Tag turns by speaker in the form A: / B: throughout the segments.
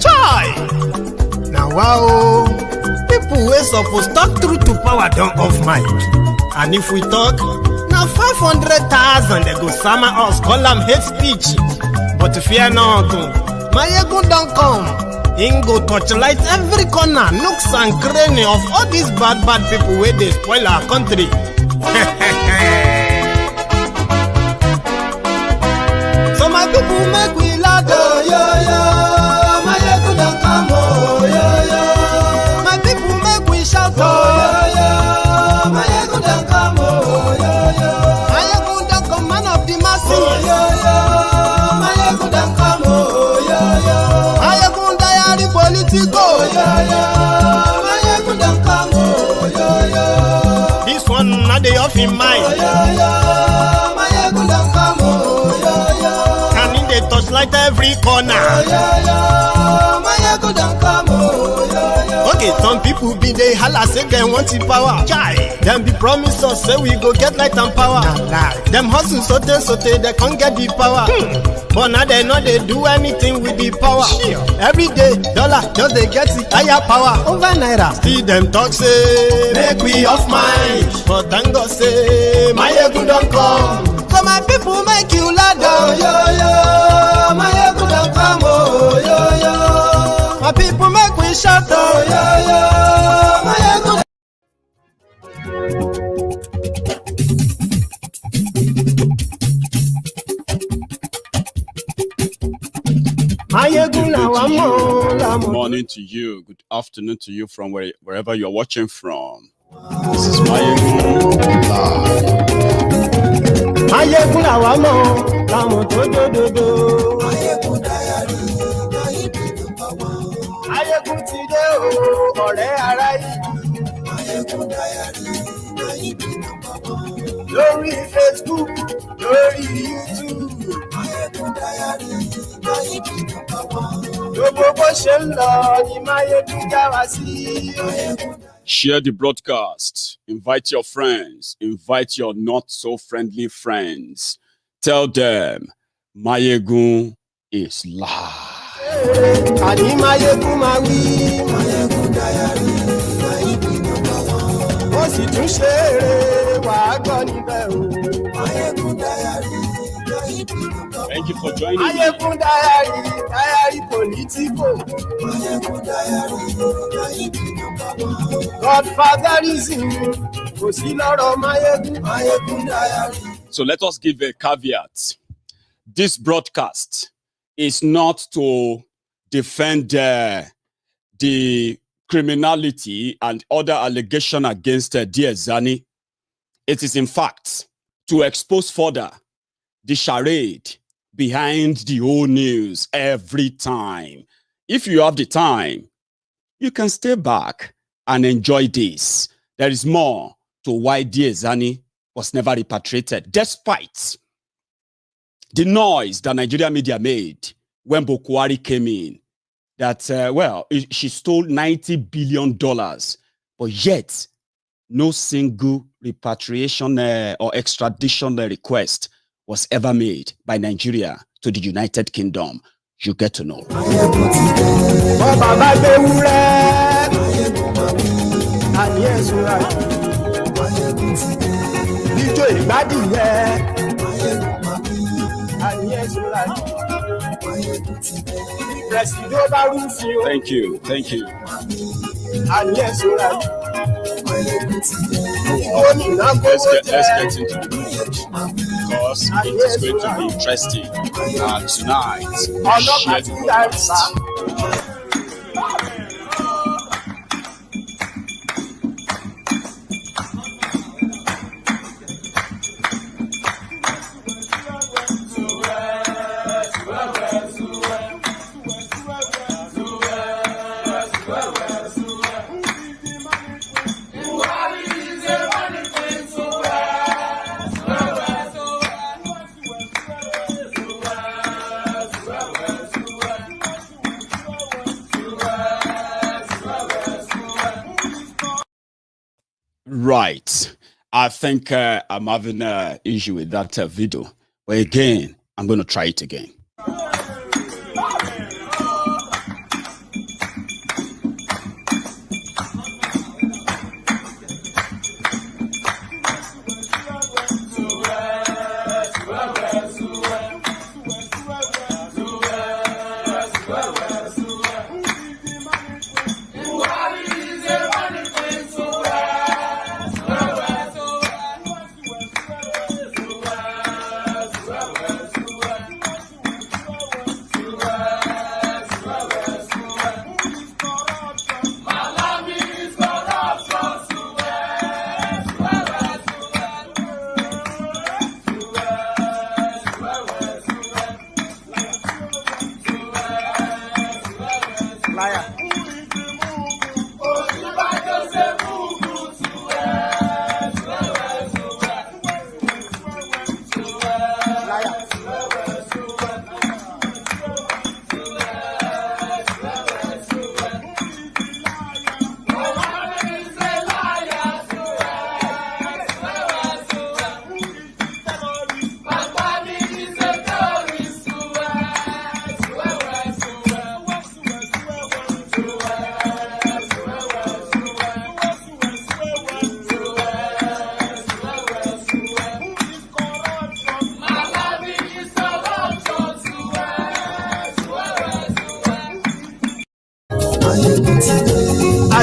A: Chai! Now wow, people wey suppose talk through to power don't off mic. And if we talk, now 500,000 they go summer us, call them hate speech. But fear not, Maiyegun don't come. Him go torchlight every corner, nooks and cranny of all these bad people where they spoil our country. So my people make we laugh, oh, yo, yo. Maiyegun don't come, oh, yo, yo. My people make we shout, oh, yo, yo. Maiyegun don't come, oh, yo, yo. Maiyegun don't come, man of the masses, oh, yo, yo. Maiyegun don't come, oh, yo, yo. Maiyegun Kyari Politico, oh, yo, yo. Maiyegun don't come, oh, yo, yo. This one not the off in mind, oh, yo, yo. Maiyegun don't come, oh, yo, yo. And in the touchlight every corner, oh, yo, yo. Maiyegun don't come, oh, yo, yo. Okay, some people be they holla say they want the power. Chai. Them be promise us say we go get light and power. Nah. Them hustle sote they can't get the power. But now they know they do anything with the power. Sure. Every day, dollar just they get the higher power over naira. Still them talk say make we off mind. But thank God say Maiyegun don't come. So my people make you laugh, oh, yo, yo. Maiyegun don't come, oh, yo, yo. My people make we shout, oh, yo, yo. Maiyegun.
B: Good morning to you. Good afternoon to you from wherever you're watching from. This is Maiyegun live.
A: Maiyegun lawamo, lamo do. Maiyegun Kyari, Maiyegun ti de o, ọ̀rẹ́ ará yìí. Maiyegun Kyari, lórí Facebook, lórí YouTube. Maiyegun Kyari, gbogbo ṣe ń lọ ni Maiyegun já wa sí.
B: Share the broadcast. Invite your friends. Invite your not so friendly friends. Tell them Maiyegun is live.
A: Àní Maiyegun máa wí. Maiyegun Kyari, ó sì tún ṣe eré wàá gbọ́ níbẹ̀ o. Maiyegun Kyari.
B: Thank you for joining me.
A: Maiyegun Kyari Politico. Godfatherism. Kò sí lọ́rọ̀ Maiyegun Kyari.
B: So let us give a caveat. This broadcast is not to defend the criminality and other allegation against Diezani. It is in fact to expose further the charade behind the whole news every time. If you have the time, you can stay back and enjoy this. There is more to why Diezani was never repatriated, despite the noise that Nigeria media made when Buhari came in, that, she stole $90 billion, but yet no single repatriation or extradition request was ever made by Nigeria to the United Kingdom. You get to know. Thank you. Thank you. Let's get into the movie because it is going to be interesting. Tonight, share the broadcast. Right. I think I'm having an issue with that video. But again, I'm I'm going to try it again.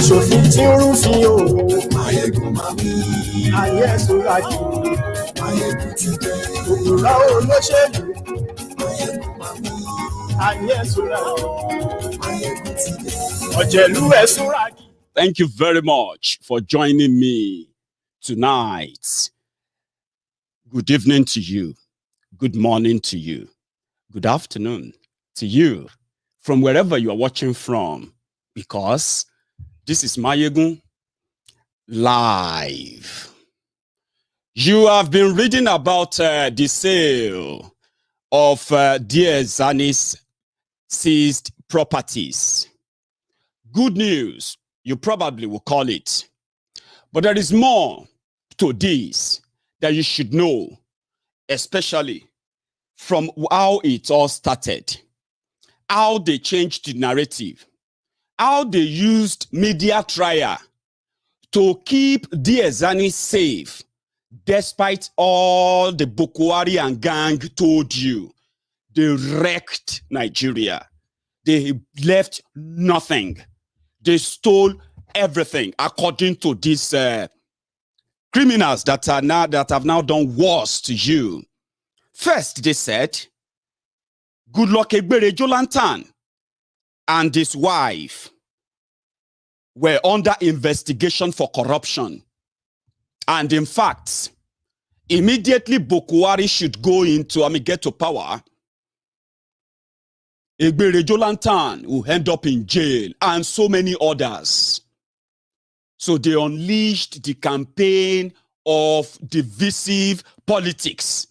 A: Aṣòfin tí ń rúfin o. Maiyegun mami. Ayé ẹ̀sùn láti. Maiyegun ti dé. Òpùrọ́ olóṣèlú. Maiyegun mami. Ayé ẹ̀sùn láti. Maiyegun ti dé. Ọ̀jẹ̀lú ẹ̀sùn láti.
B: Thank you very much for joining me tonight. Good evening to you. Good morning to you. Good afternoon to you from wherever you are watching from, because this is Maiyegun live. You have been reading about the sale of Diezani's seized properties. Good news, you probably will call it. But there is more to this that you should know, especially from how it all started, how they changed the narrative, how they used media trial to keep Diezani safe, despite all the Buhari and gang told you. They wrecked Nigeria. They left nothing. They stole everything, according to these criminals that have now done worse to you. First, they said, Goodluck Jonathan and his wife were under investigation for corruption. And in fact, immediately Buhari should go into, get to power, Jonathan will end up in jail, and so many others. So they unleashed the campaign of divisive politics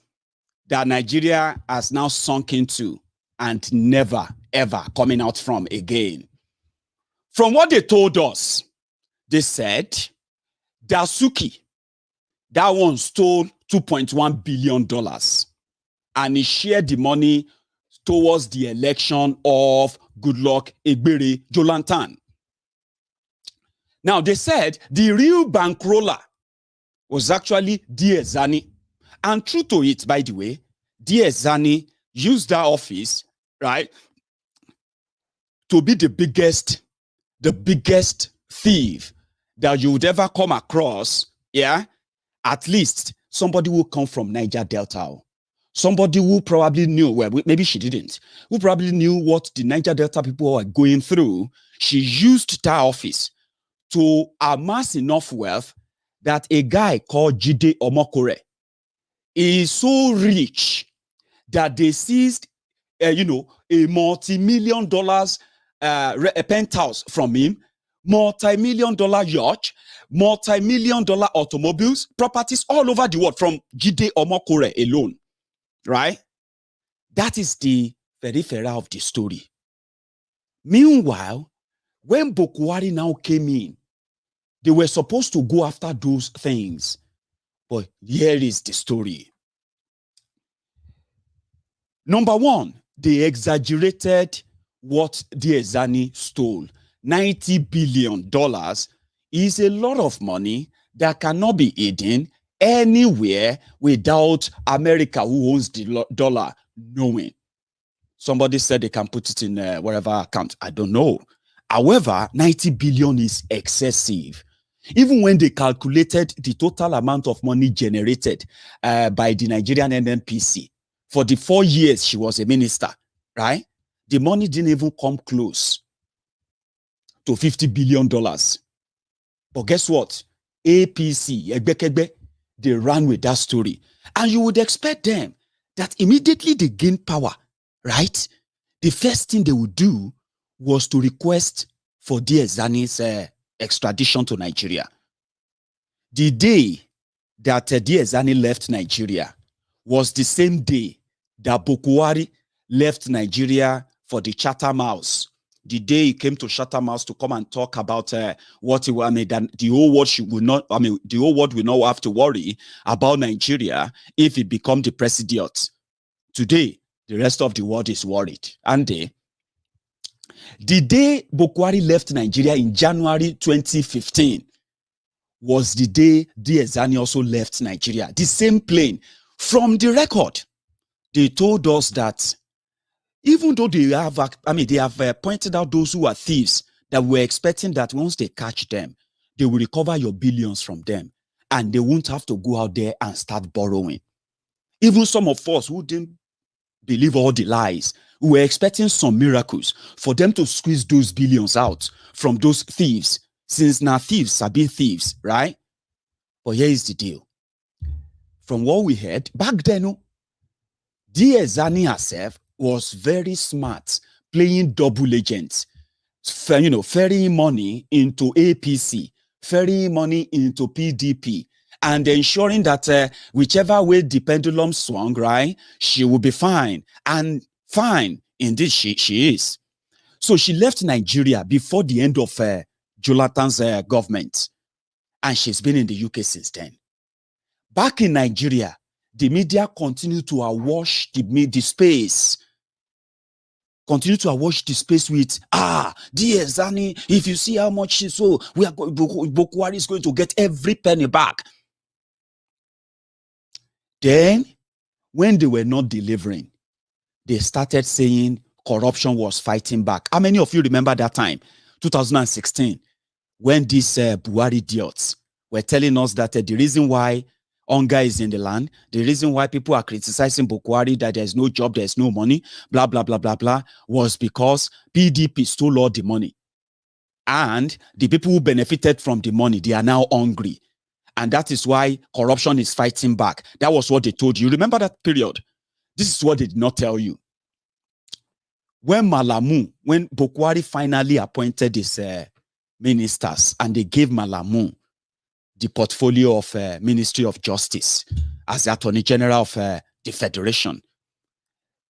B: that Nigeria has now sunk into and never, ever coming out from again. From what they told us, they said, Dasuki, that one stole $2.1 billion, and he shared the money towards the election of Goodluck Jonathan. Now, they said the real bankroller was actually Diezani. And true to it, by the way, Diezani used that office, right, to be the biggest thief that you would ever come across. Yeah, at least somebody who come from Niger Delta. Somebody who probably knew, well, maybe she didn't, who probably knew what the Niger Delta people were going through. She used that office to amass enough wealth that a guy called Jide Omokore is so rich that they seized, a multi-million dollars penthouse from him, multi-million dollar yacht, multi-million dollar automobiles, properties all over the world from Jide Omokore alone, right? That is the periphery of the story. Meanwhile, when Buhari now came in, they were supposed to go after those things. But here is the story. Number one, they exaggerated what Diezani stole. $90 billion is a lot of money that cannot be hidden anywhere without America, who owns the dollar, knowing. Somebody said they can put it in wherever account. I don't know. However, 90 billion is excessive. Even when they calculated the total amount of money generated by the Nigerian NNPC for the 4 years she was a minister, right? The money didn't even come close to $50 billion. But guess what? APC, they ran with that story. And you would expect them that immediately they gain power, right? The first thing they would do was to request for Diezani's extradition to Nigeria. The day that Diezani left Nigeria was the same day that Buhari left Nigeria for the Chatham House. The day he came to Chatham House to come and talk about what he wanted, that the whole world the whole world will not have to worry about Nigeria if he becomes the president. Today, the rest of the world is worried. And the day Buhari left Nigeria in January 2015 was the day Diezani also left Nigeria. The same plane. From the record, they told us that even though they have, they have pointed out those who are thieves, that we're expecting that once they catch them, they will recover your billions from them, and they won't have to go out there and start borrowing. Even some of us who didn't believe all the lies, we were expecting some miracles for them to squeeze those billions out from those thieves, since now thieves are being thieves, right? But here is the deal. From what we heard, back then, Diezani herself was very smart, playing double agent, ferrying money into APC, ferrying money into PDP, and ensuring that whichever way the pendulum swung, right, she will be fine. And fine, indeed, she is. So she left Nigeria before the end of Jonathan's government, and she's been in the UK since then. Back in Nigeria, the media continue to awash the space. Continue to awash the space with, Diezani, if you see how much she sold, Buhari is going to get every penny back. Then, when they were not delivering, they started saying corruption was fighting back. How many of you remember that time, 2016, when these Buhari idiots were telling us that the reason why hunger is in the land, the reason why people are criticizing Buhari, that there's no job, there's no money, blah, blah, blah, blah, blah, was because PDP stole all the money. And the people who benefited from the money, they are now hungry. And that is why corruption is fighting back. That was what they told you. Remember that period? This is what they did not tell you. When Buhari finally appointed his ministers, and they gave Malami the portfolio of Ministry of Justice as the Attorney General of the Federation,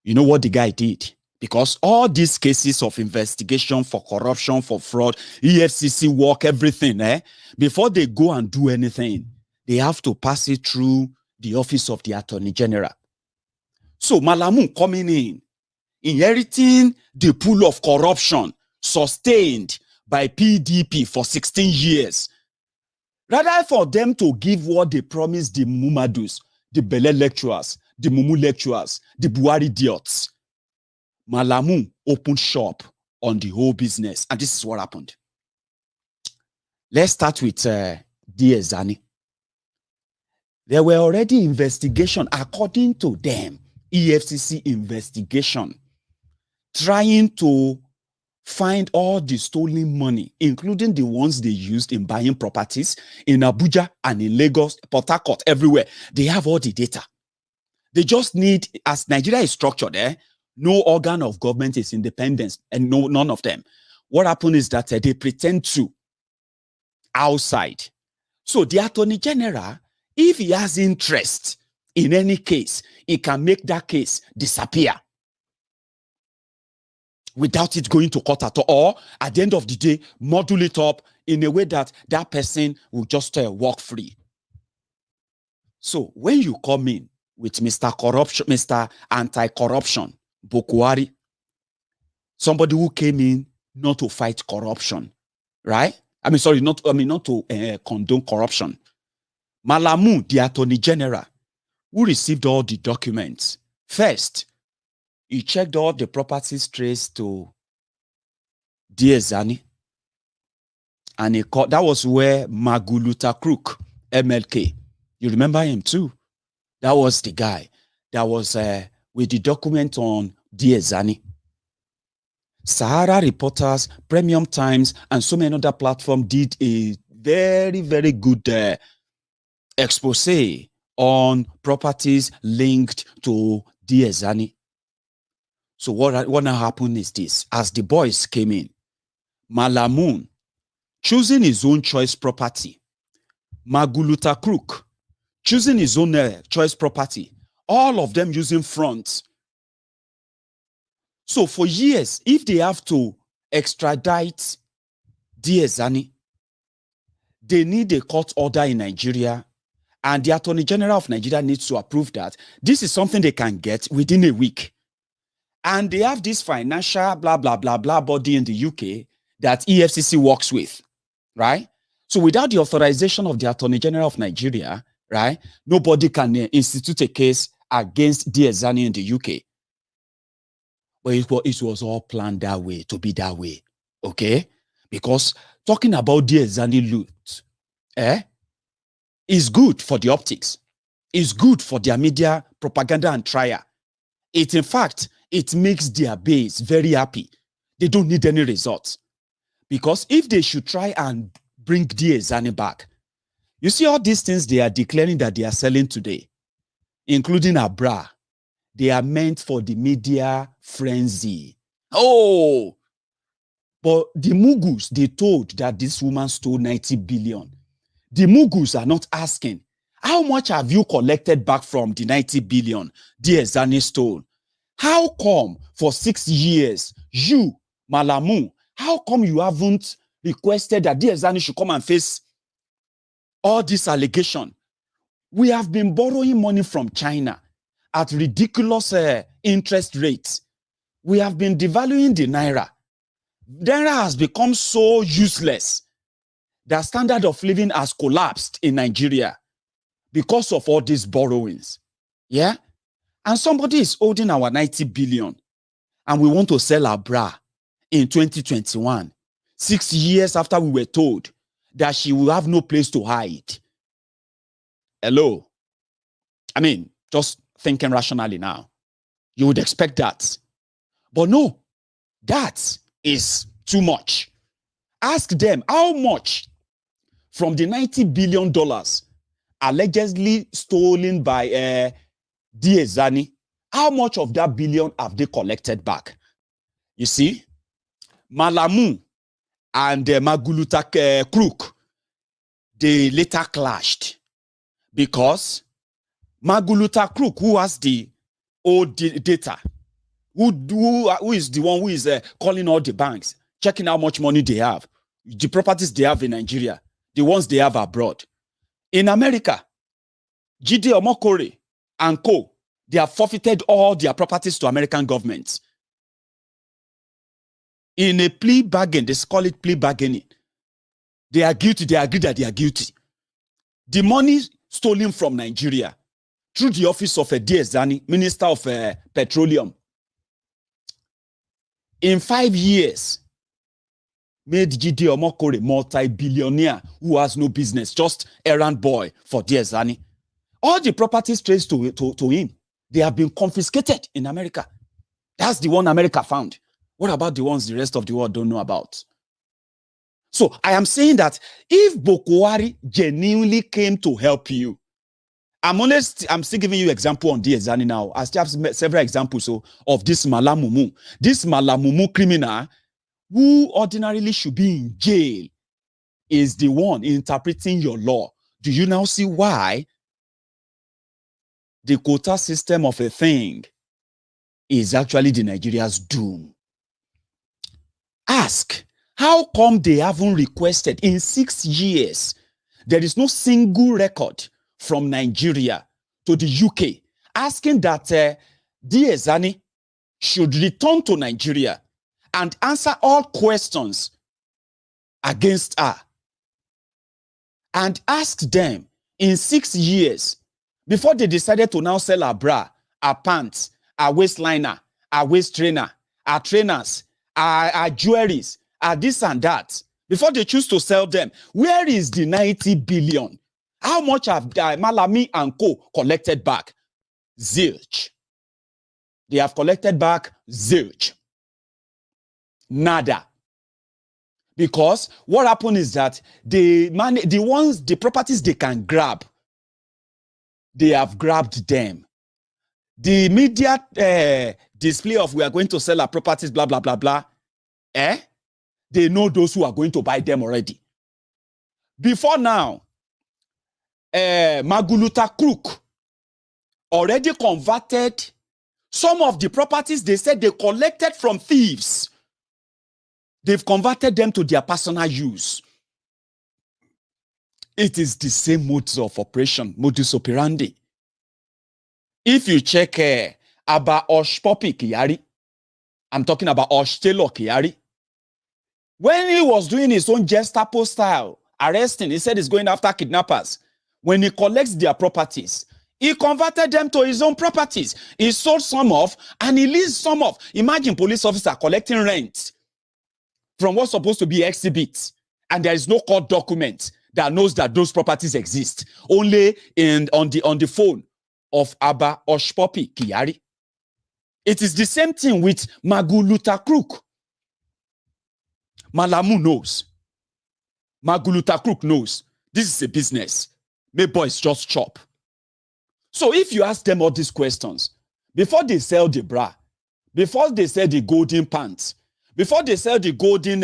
B: you know what the guy did? Because all these cases of investigation for corruption, for fraud, EFCC work, everything, before they go and do anything, they have to pass it through the office of the Attorney General. So Malami coming in, inheriting the pool of corruption sustained by PDP for 16 years. Rather for them to give what they promised the Mumadus, the Bele lecturers, the Mumu lecturers, the Buhari idiots, Malami opened shop on the whole business. And this is what happened. Let's start with Diezani. There were already investigations, according to them, EFCC investigation, trying to find all the stolen money, including the ones they used in buying properties in Abuja and in Lagos, Port Harcourt, everywhere. They have all the data. They just need, as Nigeria is structured, no organ of government is independent, and none of them. What happened is that they pretend to outside. So the Attorney General, if he has interest in any case, he can make that case disappear without it going to court at all, or at the end of the day, module it up in a way that that person will just walk free. So when you come in with Mr. Corruption, Mr. Anti-Corruption, Buhari. Somebody who came in not to fight corruption, right? Not to condone corruption. Malami, the Attorney General, who received all the documents. First, he checked all the properties traced to Diezani. And that was where Magu Looter Krook MLK, you remember him too? That was the guy that was with the document on Diezani. Sahara Reporters, Premium Times, and so many other platforms did a very, very good expose on properties linked to Diezani. So what now happened is this. As the boys came in, Malami choosing his own choice property, Magu Looter Krook choosing his own choice property, all of them using fronts. So for years, if they have to extradite Diezani, they need a court order in Nigeria, and the Attorney General of Nigeria needs to approve that. This is something they can get within a week. And they have this financial blah, blah, blah, blah body in the UK that EFCC works with, right? So without the authorization of the Attorney General of Nigeria, right, nobody can institute a case against Diezani in the UK. But it was all planned that way, to be that way, okay? Because talking about Diezani loot, is good for the optics. It's good for their media propaganda and trial. In fact, it makes their base very happy. They don't need any results. Because if they should try and bring Diezani back, you see all these things they are declaring that they are selling today, including Abba, they are meant for the media frenzy. Oh, but the Mughals, they told that this woman stole 90 billion. The Mughals are not asking, how much have you collected back from the 90 billion Diezani stole? How come for 6 years, you, Malami, how come you haven't requested that Diezani should come and face all this allegation? We have been borrowing money from China at ridiculous interest rates. We have been devaluing the naira. Naira has become so useless. The standard of living has collapsed in Nigeria because of all these borrowings. Yeah? And somebody is holding our 90 billion and we want to sell our bra in 2021, 6 years after we were told that she will have no place to hide. Hello? I mean, just thinking rationally now. You would expect that. But no, that is too much. Ask them how much from the $90 billion allegedly stolen by Diezani, how much of that billion have they collected back? You see, Malami and Magu Looter Krook, they later clashed because Magu Looter Krook, who has the old data, who is the one who is calling all the banks, checking how much money they have, the properties they have in Nigeria, the ones they have abroad. In America, Jide Omokore and co, they have forfeited all their properties to American governments. In a plea bargain, they call it plea bargaining. They are guilty, they agree that they are guilty. The money stolen from Nigeria through the office of Diezani, Minister of Petroleum, in 5 years, made Jide Omokore multi-billionaire who has no business, just errand boy for Diezani. All the properties traced to him, they have been confiscated in America. That's the one America found. What about the ones the rest of the world don't know about? So I am saying that if Buhari genuinely came to help you, I'm still giving you example on Diezani now. I still have several examples of this Malami. This Malami criminal who ordinarily should be in jail is the one interpreting your law. Do you now see why the quota system of a thing is actually the Nigeria's doom? Ask, how come they haven't requested in 6 years? There is no single record from Nigeria to the UK asking that Diezani should return to Nigeria and answer all questions against her, and asked them in 6 years, before they decided to now sell her bra, her pants, her waistliner, her waist trainer, her trainers, her jewelries, her this and that, before they choose to sell them, where is the 90 billion? How much have Malami and co collected back? Zilch. They have collected back zilch. Nada. Because what happened is that the properties they can grab, they have grabbed them. The media display of we are going to sell our properties, blah, blah, blah, blah, they know those who are going to buy them already. Before now, Magu Looter Krook already converted some of the properties they said they collected from thieves. They've converted them to their personal use. It is the same modes of operation, modus operandi. If you check Abba Kyari, I'm talking about Hushtailor Kyari. When he was doing his own Gestapo style, arresting, he said he's going after kidnappers. When he collects their properties, he converted them to his own properties. He sold some off and he leased some off. Imagine police officer collecting rent from what's supposed to be exhibits, and there is no court document that knows that those properties exist. Only on the phone of Abba Kyari. It is the same thing with Magu Looter Krook. Malamu knows. Magu Looter Krook knows. This is a business. May boys just chop. So if you ask them all these questions, before they sell the bra, before they sell the golden pants, before they sell the golden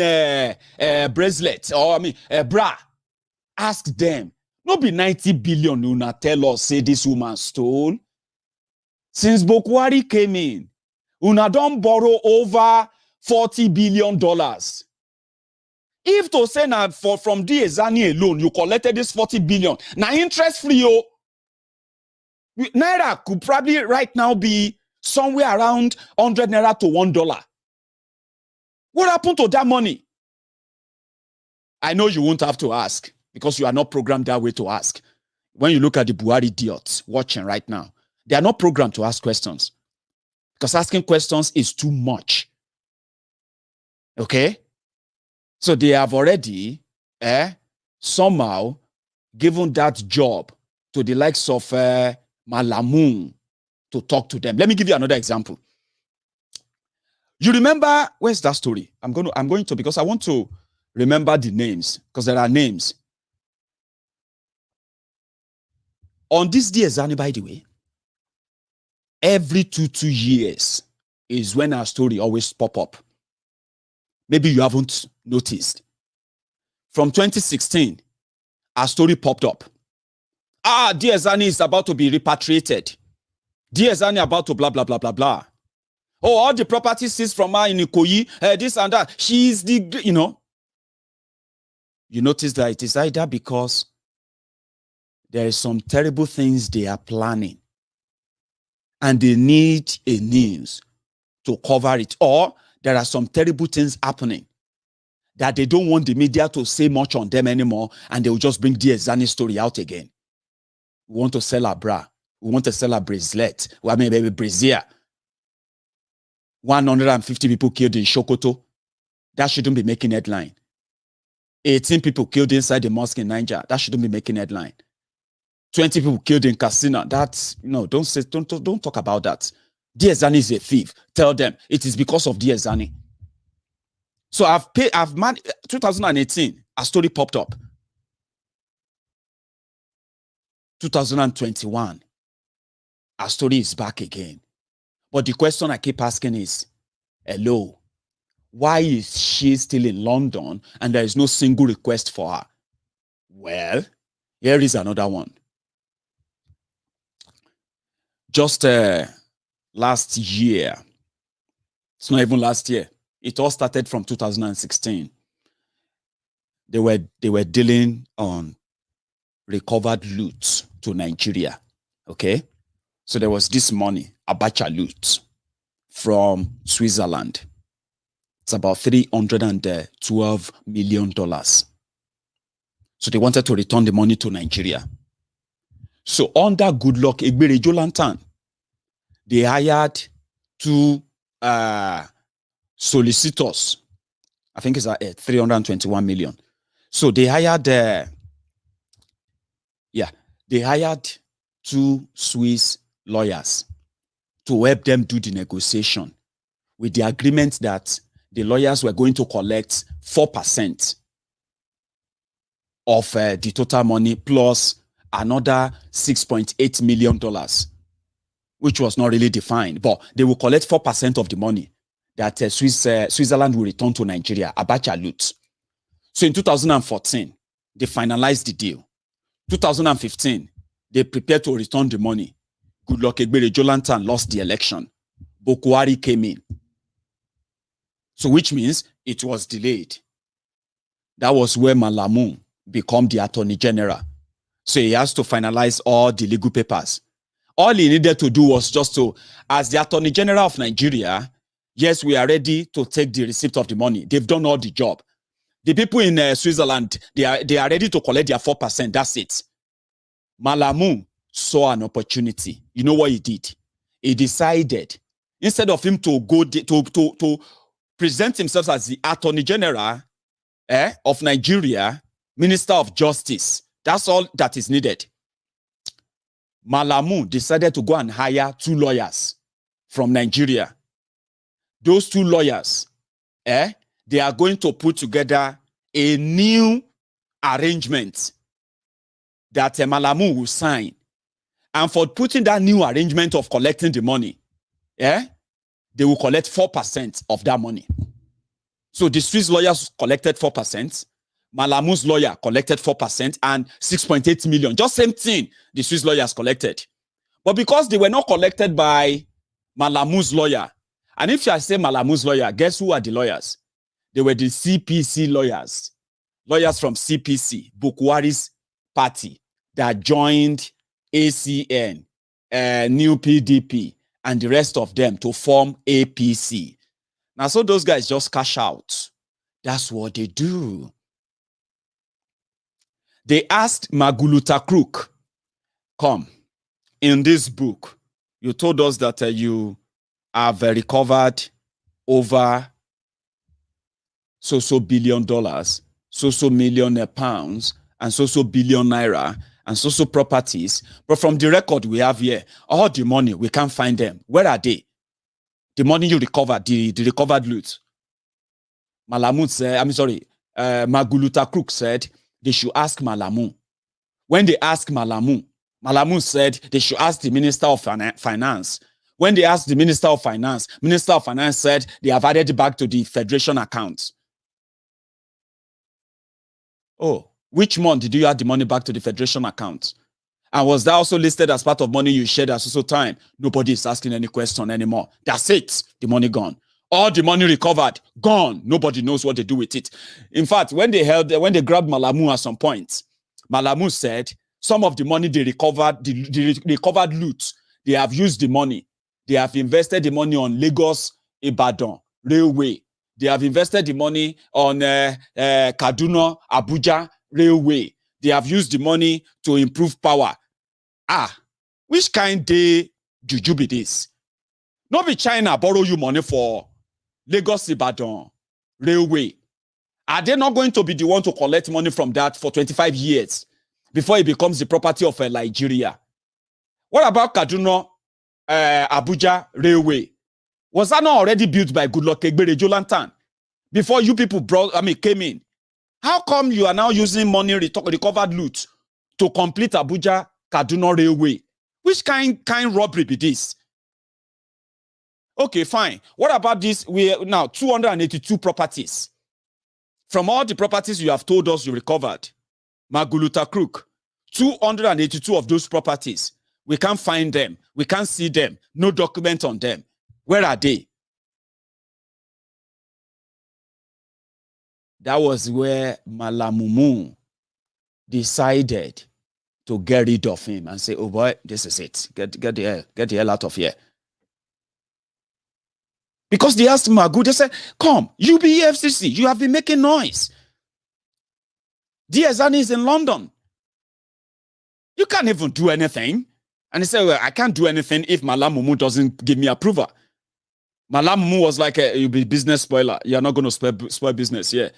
B: bracelet, or bra, ask them. No be 90 billion una tell us say this woman stole. Since Buhari came in, una don't borrow over $40 billion. If to say now from Diezani alone, you collected this 40 billion, now interest free, Naira could probably right now be somewhere around 100 Naira to $1. What happened to that money? I know you won't have to ask because you are not programmed that way to ask. When you look at the Buhari idiots watching right now, they are not programmed to ask questions because asking questions is too much. Okay? So they have already somehow given that job to the likes of Malami to talk to them. Let me give you another example. You remember, where's that story? I'm going to, because I want to remember the names, because there are names. On this Diezani, by the way, every 2 years is when our story always pop up. Maybe you haven't noticed. From 2016, our story popped up. Diezani is about to be repatriated. Diezani about to blah, blah, blah, blah, blah. Oh, all the property seized from her in Ikoyi, this and that. She is the, You notice that it is either because there is some terrible things they are planning and they need a news to cover it, or there are some terrible things happening that they don't want the media to say much on them anymore, and they will just bring the Diezani story out again. We want to sell our bra. We want to sell our bracelet. Well, maybe brazier. 150 people killed in Sokoto. That shouldn't be making headline. 18 people killed inside the mosque in Niger. That shouldn't be making headline. 20 people killed in Katsina. That's, don't talk about that. Diezani is a thief. Tell them it is because of Diezani. So 2018, a story popped up. 2021, our story is back again. But the question I keep asking is, hello, why is she still in London and there is no single request for her? Well, here is another one. Just last year, it's not even last year, it all started from 2016. They were dealing on recovered loot to Nigeria, okay? So there was this money, Abacha loot, from Switzerland. It's about $312 million. So they wanted to return the money to Nigeria. So under Goodluck Ebere Jonathan, they hired two solicitors. I think it's 321 million. So they hired, they hired two Swiss lawyers to help them do the negotiation with the agreement that the lawyers were going to collect 4% of the total money plus another $6.8 million, which was not really defined, but they will collect 4% of the money that Switzerland will return to Nigeria, Abacha loot. So in 2014, they finalized the deal. 2015, they prepared to return the money. Goodluck Ebere Jonathan lost the election. Buhari came in. So which means it was delayed. That was where Malami became the Attorney General. So he has to finalize all the legal papers. All he needed to do was just to, as the Attorney General of Nigeria, yes, we are ready to take the receipt of the money. They've done all the job. The people in Switzerland, they are ready to collect their 4%. That's it. Malami saw an opportunity. You know what he did? He decided, instead of him to go to present himself as the Attorney General of Nigeria, Minister of Justice, that's all that is needed. Malami decided to go and hire two lawyers from Nigeria. Those two lawyers, they are going to put together a new arrangement that Malami will sign. And for putting that new arrangement of collecting the money, they will collect 4% of that money. So the Swiss lawyers collected 4%. Malami's lawyer collected 4% and 6.8 million. Just same thing the Swiss lawyers collected. But because they were not collected by Malami's lawyer, and if I say Malami's lawyer, guess who are the lawyers? They were the CPC lawyers. Lawyers from CPC, Buhari's party, that joined ACN, New PDP, and the rest of them to form APC. Now, so those guys just cash out. That's what they do. They asked Magu Looter Krook, come, in this book, you told us that you have recovered over so billion dollars, so million pounds, and so billion naira, and so properties. But from the record we have here, all the money, we can't find them. Where are they? The money you recovered, the recovered loot. Malami said, Magu Looter Krook said they should ask Malami. When they asked Malami, Malami said they should ask the Minister of Finance. When they asked the Minister of Finance said they have added it back to the Federation account. Oh, which month did you add the money back to the Federation account? And was that also listed as part of money you shared at so time? Nobody is asking any question anymore. That's it. The money gone. All the money recovered, gone. Nobody knows what they do with it. In fact, when they grabbed Malami at some point, Malami said some of the money they recovered, the recovered loot, they have used the money. They have invested the money on Lagos-Ibadan Railway. They have invested the money on Kaduna-Abuja Railway. They have used the money to improve power. Which kind of juju be this? No be China borrow you money for Lagos-Ibadan Railway. Are they not going to be the one to collect money from that for 25 years before it becomes the property of Nigeria? What about Kaduna Abuja Railway? Was that not already built by Goodluck Ebere Jonathan before you people came in? How come you are now using money recovered loot to complete Abuja Kaduna Railway? Which kind robbery be this? Okay, fine. What about this? We now 282 properties. From all the properties you have told us you recovered, Magu Looter Krook, 282 of those properties, we can't find them. We can't see them. No document on them. Where are they? That was where Malami decided to get rid of him and say, oh boy, this is it. Get the hell out of here. Because they asked Magu, they said, come, you be EFCC, you have been making noise. Diezani is in London. You can't even do anything. And he said, well, I can't do anything if Malami doesn't give me approval. Malami was like, you'll be business spoiler. You're not going to spoil business. Yeah.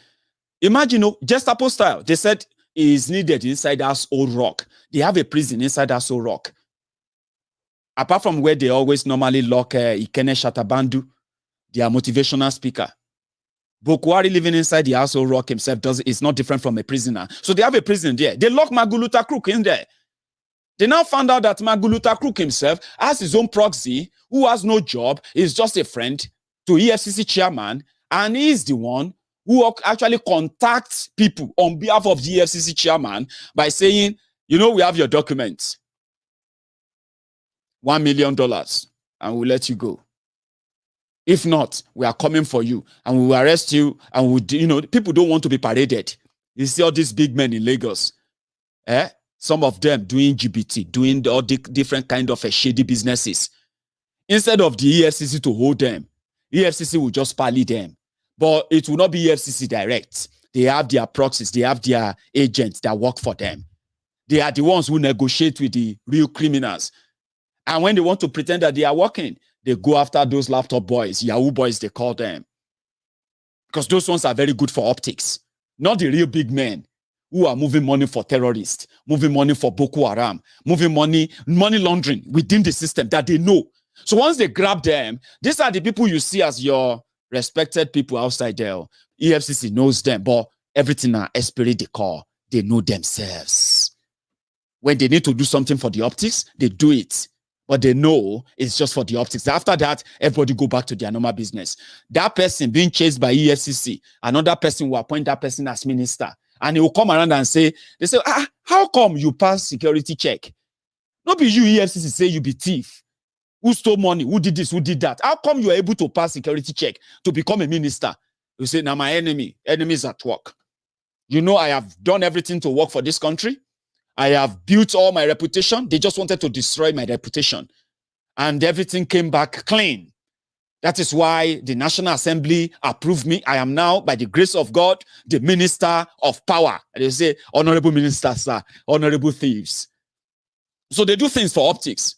B: Imagine, Gestapo style. They said he is needed inside that old rock. They have a prison inside that old rock. Apart from where they always normally lock Ikene Shatabandu, their motivational speaker. Buhari living inside the house old rock himself is not different from a prisoner. So they have a prison there. They lock Magu Looter Krook in there. They now found out that Magu Looter Krook himself has his own proxy, who has no job, is just a friend to EFCC chairman, and he is the one who actually contacts people on behalf of the EFCC chairman by saying, we have your documents. $1 million, and we'll let you go. If not, we are coming for you, and we will arrest you, and people don't want to be paraded. You see all these big men in Lagos, some of them doing GBT, doing all the different kind of shady businesses. Instead of the EFCC to hold them, EFCC will just pally them. But it will not be EFCC direct. They have their proxies, they have their agents that work for them. They are the ones who negotiate with the real criminals. And when they want to pretend that they are working, they go after those laptop boys, Yahoo boys, they call them. Because those ones are very good for optics. Not the real big men who are moving money for terrorists, moving money for Boko Haram, moving money laundering within the system that they know. So once they grab them, these are the people you see as your respected people outside there. EFCC knows them, but everything are esprit de corps. They know themselves. When they need to do something for the optics, they do it. But they know it's just for the optics. After that, everybody go back to their normal business. That person being chased by EFCC, another person will appoint that person as minister. And he will come around and say, how come you pass security check? Not be you, EFCC, say you be thief. Who stole money? Who did this? Who did that? How come you are able to pass security check to become a minister? You say, now my enemies at work. I have done everything to work for this country. I have built all my reputation. They just wanted to destroy my reputation. And everything came back clean. That is why the National Assembly approved me. I am now, by the grace of God, the minister of power. And they say, honorable ministers, sir, honorable thieves. So they do things for optics.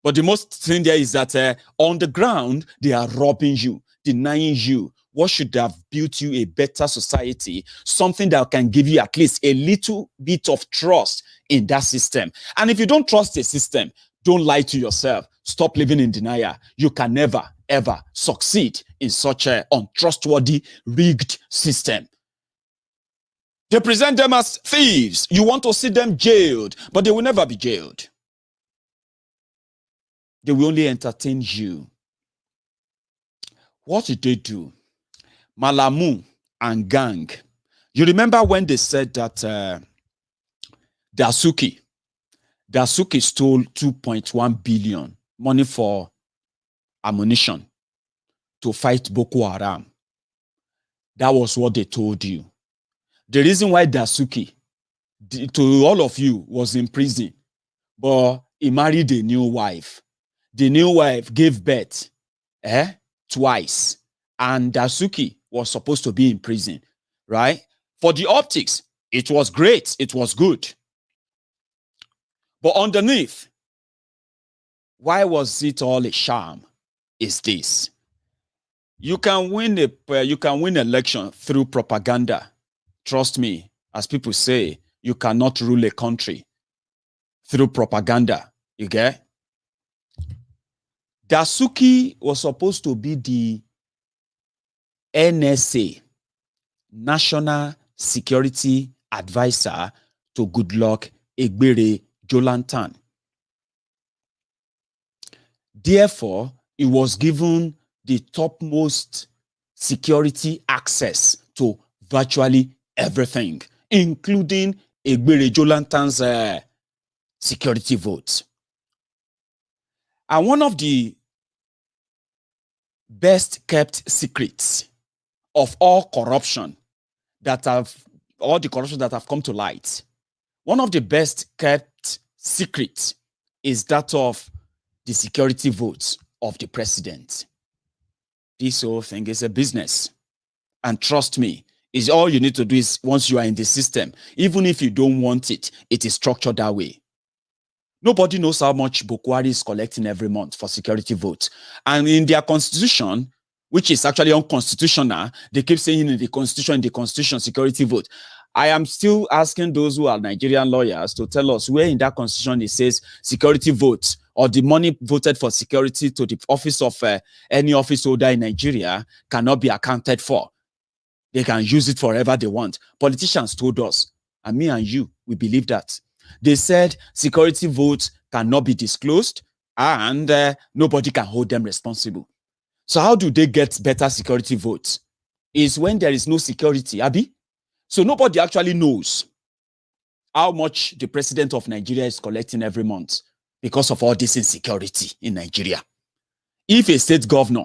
B: But the most thing there is that on the ground, they are robbing you, denying you what should have built you a better society, something that can give you at least a little bit of trust in that system. And if you don't trust the system, don't lie to yourself. Stop living in denial. You can never, ever succeed in such an untrustworthy, rigged system. They present them as thieves. You want to see them jailed, but they will never be jailed. They will only entertain you. What did they do? Malami and gang. You remember when they said that Dasuki stole 2.1 billion money for ammunition to fight Boko Haram. That was what they told you. The reason why Dasuki, to all of you, was in prison, but he married a new wife. The new wife gave birth twice, and Dasuki was supposed to be in prison, right? For the optics, it was great, it was good. But underneath, why was it all a sham? Is this: you can win election through propaganda. Trust me, as people say, you cannot rule a country through propaganda. You get? Dasuki was supposed to be the NSA, National Security Advisor to Goodluck Egbere Jonathan. Therefore, he was given the topmost security access to virtually everything, including Egbere Jonathan's security votes. And one of the best kept secrets of all the corruption that have come to light, one of the best kept secret is that of the security votes of the president. This whole thing is a business. And trust me, is all you need to do is once you are in the system, even if you don't want it, it is structured that way. Nobody knows how much Buhari is collecting every month for security votes. And in their constitution, which is actually unconstitutional, they keep saying in the constitution, security vote. I am still asking those who are Nigerian lawyers to tell us where in that constitution it says security votes or the money voted for security to the office of any office holder in Nigeria cannot be accounted for. They can use it forever they want. Politicians told us, and me and you, we believe that. They said security votes cannot be disclosed and nobody can hold them responsible. So how do they get better security votes? Is when there is no security, Abby. So nobody actually knows how much the president of Nigeria is collecting every month because of all this insecurity in Nigeria. If a state governor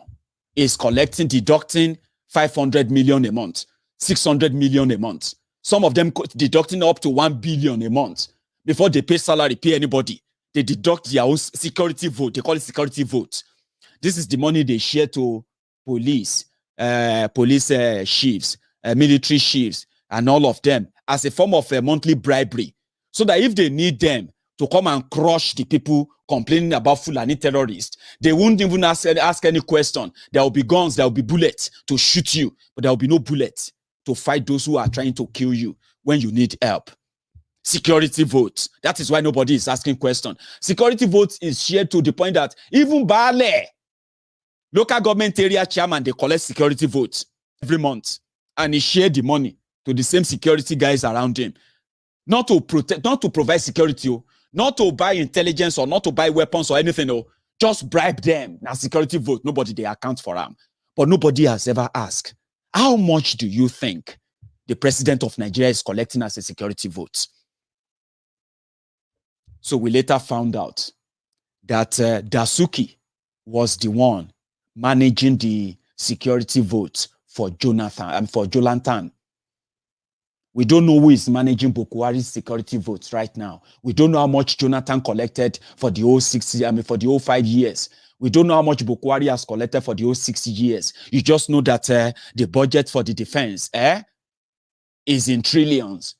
B: is collecting, deducting 500 million a month, 600 million a month, some of them deducting up to 1 billion a month before they pay salary, pay anybody, they deduct their own security vote. They call it security vote. This is the money they share to police, chiefs, military chiefs, and all of them as a form of a monthly bribery. So that if they need them to come and crush the people complaining about Fulani terrorists, they won't even ask any question. There will be guns, there will be bullets to shoot you, but there will be no bullets to fight those who are trying to kill you when you need help. Security votes. That is why nobody is asking questions. Security votes is shared to the point that even Bale, local government area chairman, they collect security votes every month. And he shared the money to the same security guys around him. Not to protect, not to provide security, not to buy intelligence or not to buy weapons or anything. Just bribe them. Now security vote, nobody they account for them. But nobody has ever asked, how much do you think the president of Nigeria is collecting as a security vote? So we later found out that Dasuki was the one managing the security votes for Jonathan and for Jolantan. We don't know who is managing Buhari's security votes right now. We don't know how much Jonathan collected for the whole 5 years. We don't know how much Buhari has collected for the whole 60 years. You just know that the budget for the defense is in trillions.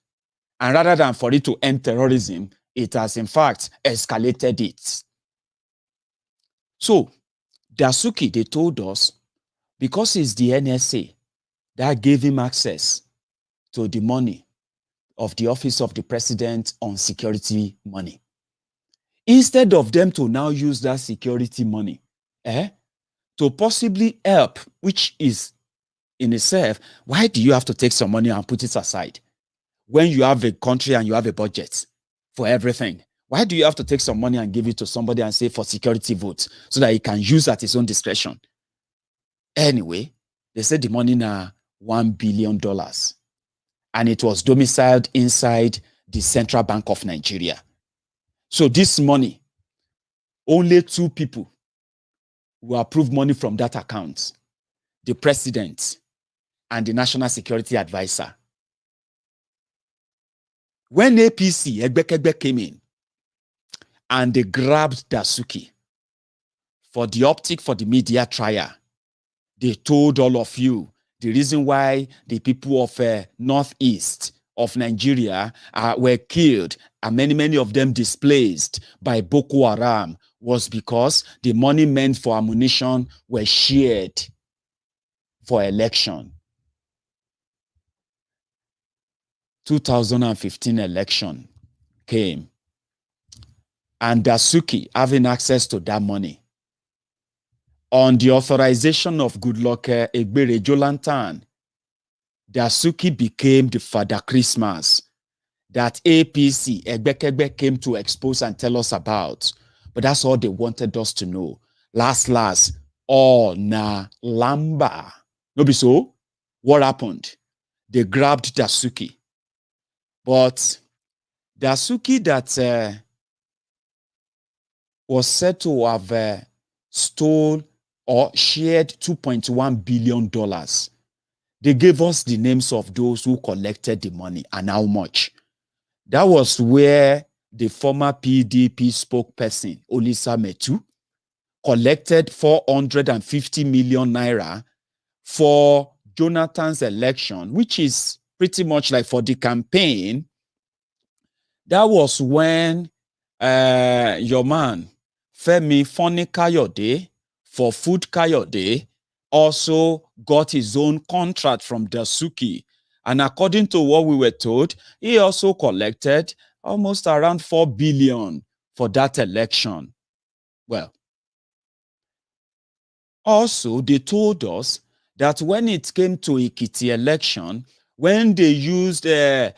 B: And rather than for it to end terrorism, it has in fact escalated it. So, Dasuki, they told us, because it's the NSA that gave him access to the money of the office of the president on security money. Instead of them to now use that security money to possibly help, which is in itself, why do you have to take some money and put it aside when you have a country and you have a budget for everything? Why do you have to take some money and give it to somebody and say for security votes so that he can use at his own discretion? Anyway, they said the money now $1 billion. And it was domiciled inside the Central Bank of Nigeria. So this money, only 2 people will approve money from that account: the president and the National Security Advisor. When APC, Egbekegbe, came in and they grabbed Dasuki for the optic for the media trial, they told all of you the reason why the people of northeast of Nigeria were killed and many of them displaced by Boko Haram was because the money meant for ammunition were shared for election. 2015 election came, and Dasuki, having access to that money, on the authorization of Goodluck Egbere Jolantan, Dasuki became the Father Christmas that APC, Egbekegbe, came to expose and tell us about. But that's all they wanted us to know. Last, all na lamba. No be so? What happened? They grabbed Dasuki. But Dasuki that was said to have stole or shared $2.1 billion. They gave us the names of those who collected the money and how much. That was where the former PDP spokesperson, Olisa Metu, collected 450 million naira for Jonathan's election, which is pretty much like for the campaign. That was when your man, Femi Funny Kayode, for Food Kayode, also got his own contract from Dasuki. And according to what we were told, he also collected almost around 4 billion for that election. Well, also, they told us that when it came to Ekiti election, when they used a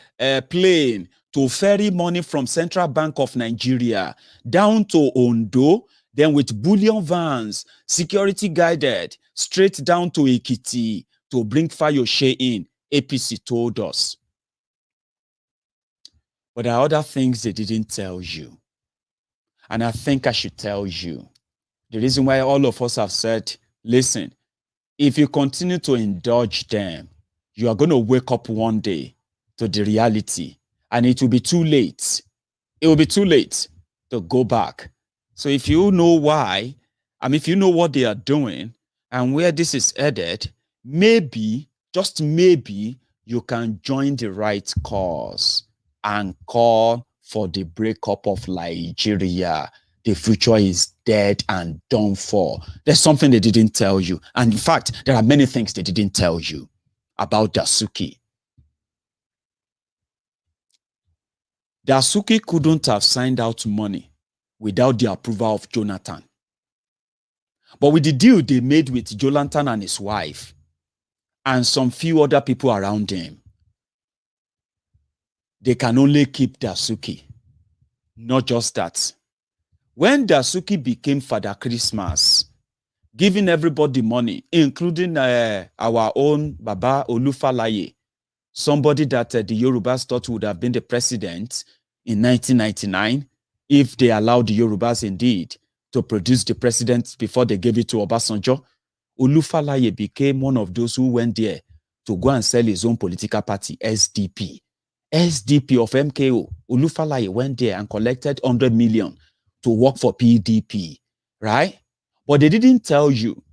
B: plane to ferry money from Central Bank of Nigeria down to Ondo, then with bullion vans, security guided, straight down to Ekiti to bring Fayose in, APC told us. But there are other things they didn't tell you. And I think I should tell you. The reason why all of us have said, listen, if you continue to indulge them, you are going to wake up one day to the reality, and it will be too late. It will be too late to go back. So if you know why, if you know what they are doing and where this is headed, maybe, just maybe, you can join the right cause and call for the breakup of Nigeria. The future is dead and done for. There's something they didn't tell you. And in fact, there are many things they didn't tell you about Dasuki. Dasuki couldn't have signed out money without the approval of Jonathan. But with the deal they made with Jonathan and his wife and some few other people around him, they can only keep Dasuki. Not just that. When Dasuki became Father Christmas, giving everybody money, including our own Baba Olufalaye, somebody that the Yorubas thought would have been the president in 1999, if they allowed the Yorubas indeed to produce the president before they gave it to Obasanjo, Olufalaye became one of those who went there to go and sell his own political party, SDP. SDP of MKO, Olufalaye went there and collected 100 million to work for PDP, right? But they didn't tell you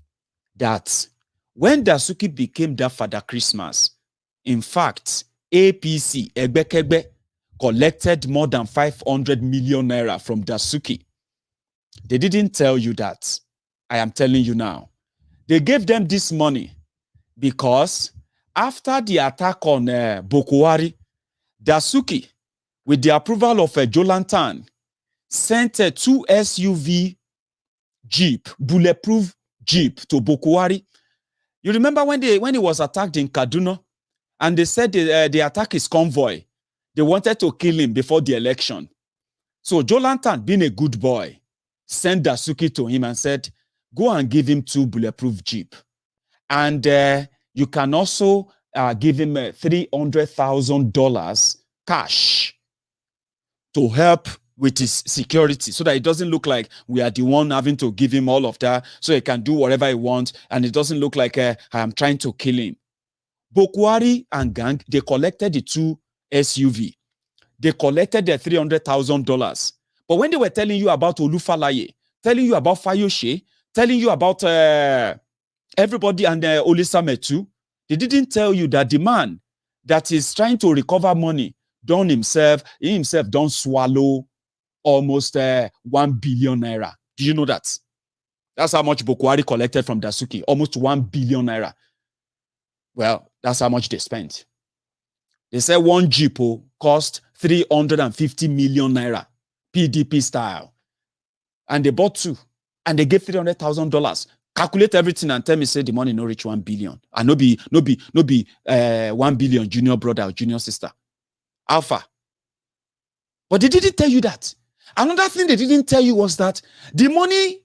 B: that when Dasuki became that Father Christmas, in fact, APC, Egbekegbe, collected more than 500 million naira from Dasuki. They didn't tell you that. I am telling you now. They gave them this money because after the attack on Buhari, Dasuki, with the approval of Jonathan, sent 2 SUV Jeep, bulletproof Jeep to Buhari. You remember when he was attacked in Kaduna, and they said the attack is convoy. They wanted to kill him before the election. So Jonathan, being a good boy, sent Dasuki to him and said, go and give him 2 bulletproof Jeep. And you can also give him $300,000 cash to help with his security, so that it doesn't look like we are the one having to give him all of that, so he can do whatever he wants, and it doesn't look like I am trying to kill him. Buhari and gang, they collected the 2 SUV. They collected the $300,000. But when they were telling you about Olufalaye, telling you about Fayose, telling you about everybody and Olisa Metu, they didn't tell you that the man that is trying to recover money, he himself don't swallow almost 1 billion naira. Do you know that? That's how much Buhari collected from Dasuki, almost 1 billion naira. Well, that's how much they spent. They said one Jeep cost 350 million naira, PDP style. And they bought 2, and they gave $300,000. Calculate everything and tell me, say the money no reach 1 billion. And no be 1 billion junior brother or junior sister. Alpha. But they didn't tell you that. Another thing they didn't tell you was that the money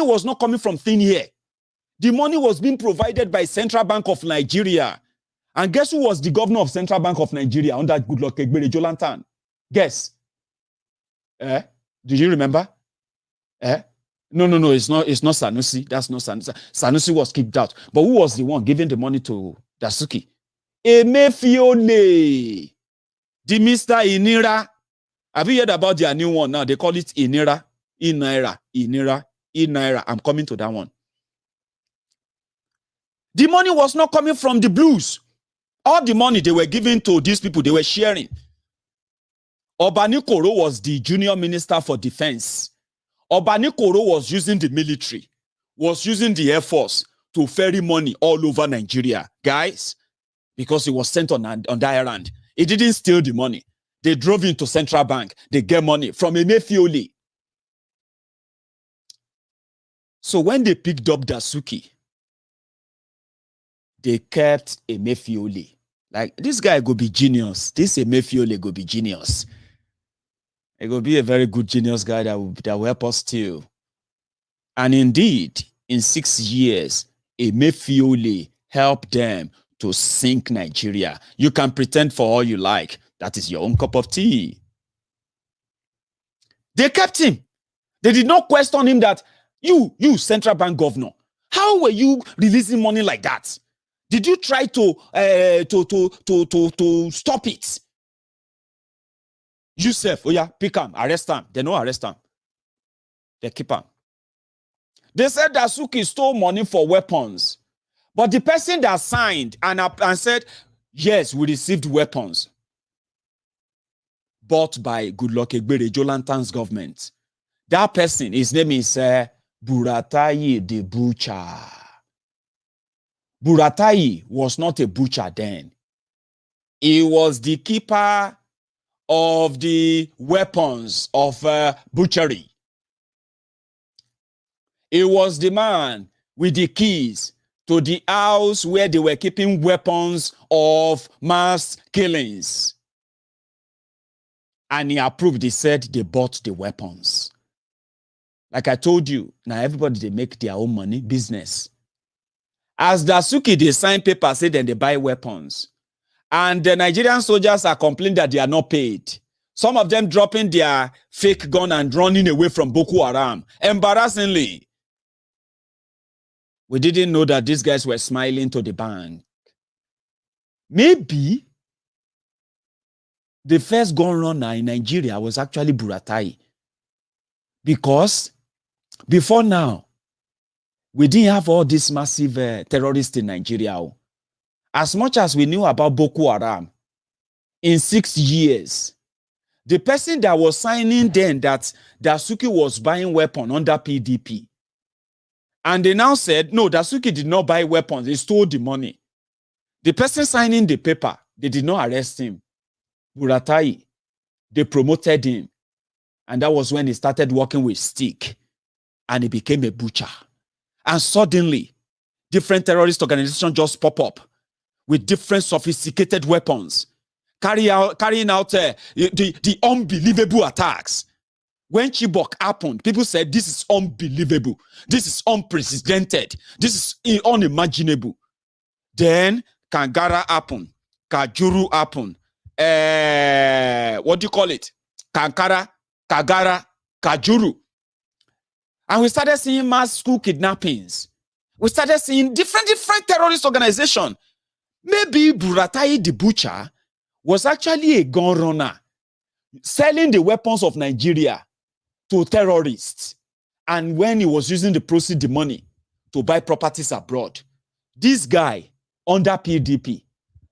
B: was not coming from thin air. The money was being provided by Central Bank of Nigeria. And guess who was the governor of Central Bank of Nigeria under Goodluck Egbere, Jonathan? Guess. Do you remember? No, it's not Sanusi. That's not Sanusi. Sanusi was kicked out. But who was the one giving the money to Dasuki? Emefiole. The Mr. Inira. Have you heard about their new one now? They call it inira, enaira. I'm coming to that one. The money was not coming from the blues. All the money they were giving to these people, they were sharing. Obanikoro was the junior minister for defense. Obanikoro was using the military, was using the air force to ferry money all over Nigeria. Guys, because he was sent on that errand. He didn't steal the money. They drove into central bank. They get money from Emefiole. So when they picked up Dasuki, they kept Emefiole. Like, this guy go be genius. This Emefiole go be genius. He go be a very good genius guy that will help us too. And indeed, in 6 years, Emefiole helped them to sink Nigeria. You can pretend for all you like. That is your own cup of tea. They kept him. They did not question him that, you central bank governor, how were you releasing money like that? Did you try to stop it? Yusuf, oh yeah, pick him, arrest him. They no arrest him. They keep him. They said that Suki stole money for weapons. But the person that signed and said, yes, we received weapons bought by Goodluck Egbere, Jolantan's government. That person, his name is Buratai the Butcher. Buratai was not a butcher then. He was the keeper of the weapons of butchery. He was the man with the keys to the house where they were keeping weapons of mass killings. And he approved. He said they bought the weapons. Like I told you, now everybody, they make their own money, business. As Dasuki, they sign papers, say then they buy weapons. And the Nigerian soldiers are complaining that they are not paid. Some of them dropping their fake gun and running away from Boko Haram. Embarrassingly. We didn't know that these guys were smiling to the bank. Maybe the first gun runner in Nigeria was actually Buratai. Because before now, we didn't have all these massive terrorists in Nigeria. As much as we knew about Boko Haram, in 6 years, the person that was signing then that Dasuki was buying weapons under PDP, and they now said, no, Dasuki did not buy weapons, he stole the money. The person signing the paper, they did not arrest him. Buratai, they promoted him. And that was when he started working with stick, and he became a butcher. And suddenly, different terrorist organizations just pop up with different sophisticated weapons, carrying out the unbelievable attacks. When Chibok happened, people said, this is unbelievable. This is unprecedented. This is unimaginable. Then Kangara happened. Kajuru happened. What do you call it? Kagara, Kajuru. And we started seeing mass school kidnappings. We started seeing different terrorist organizations. Maybe Buratai the Butcher was actually a gun runner selling the weapons of Nigeria to terrorists. And when he was using the proceeds, the money, to buy properties abroad, this guy, under PDP,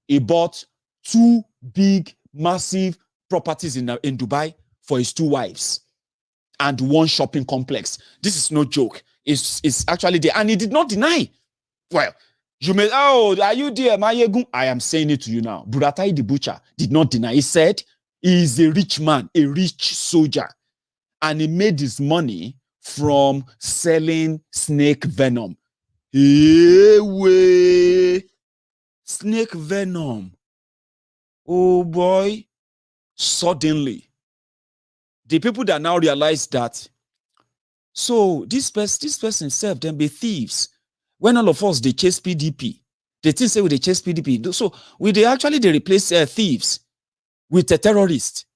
B: he bought 2 big, massive properties in Dubai for his 2 wives and 1 shopping complex. This is no joke. It's actually there. And he did not deny. Well, you may, oh, are you there, Maiyegun? I am saying it to you now. Buratai the Butcher did not deny. He said he is a rich man, a rich soldier. And he made his money from selling snake venom. Hey, snake venom. Oh boy. Suddenly, the people that now realize that, so this person served them be thieves. When all of us, they chase PDP, they think say they chase PDP. So they replace thieves with a terrorist.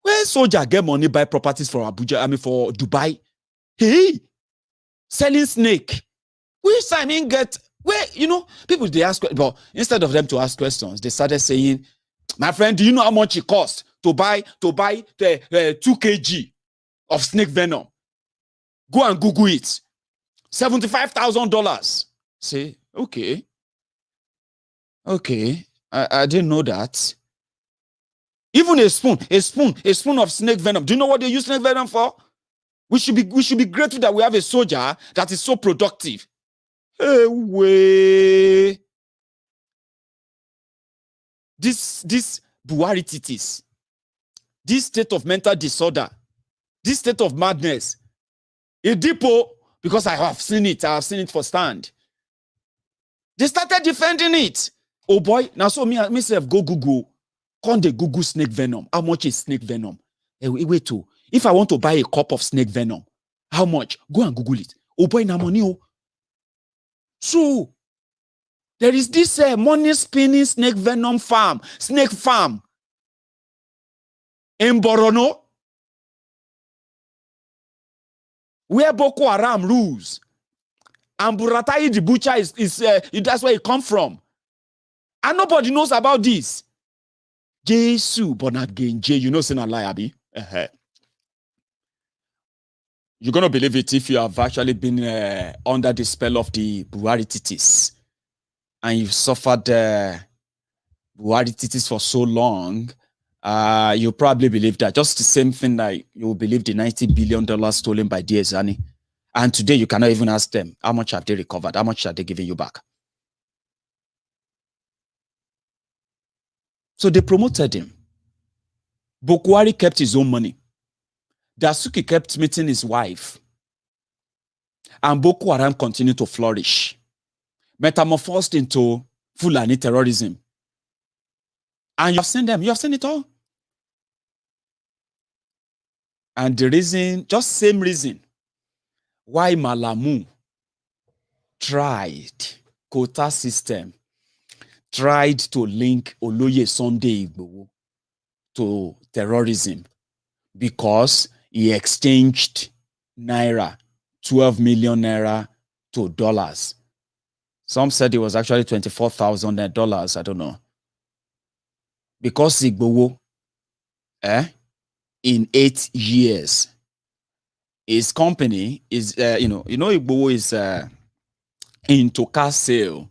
B: Where soldier get money, buy properties for Abuja, for Dubai. Hey, selling snake. Which I mean get, where, people, they ask, but instead of them to ask questions, they started saying, my friend, do you know how much it costs to buy 2 kg of snake venom. Go and Google it. $75,000. Say, okay. Okay. I didn't know that. Even a spoon of snake venom. Do you know what they use snake venom for? We should be grateful that we have a soldier that is so productive. Hey, way. This Buhari titis, this state of mental disorder, this state of madness, a depot, because I have seen it firsthand. They started defending it. Oh boy, now so myself go Google, come the Google snake venom. How much is snake venom? Hey, wait to. If I want to buy a cup of snake venom, how much? Go and Google it. Oh boy, na money. Oh. So there is this money spinning snake venom farm, snake farm in Borono, where Boko Haram rules. And Buratai the butcher that's where it come from. And nobody knows about this. Jesus, but not again. You know, sin a lie, Abi. You're going to believe it if you have actually been under the spell of the Buhari titis. And you've suffered Buhari titis for so long. You probably believe that. Just the same thing that you will believe the $90 billion stolen by Diezani. And today you cannot even ask them, how much have they recovered? How much are they giving you back? So they promoted him. Buhari kept his own money. Dasuki kept meeting his wife. And Boko Haram continued to flourish. Metamorphosed into Fulani terrorism. And you have seen them. You have seen it all. And the reason, just same reason, why Malami tried quota system, tried to link Oloye Sunday Igboho to terrorism, because he exchanged naira, 12 million naira to dollars. Some said it was actually $24,000. I don't know. Because Igboho, in 8 years, his company is, Igboho is into car sale,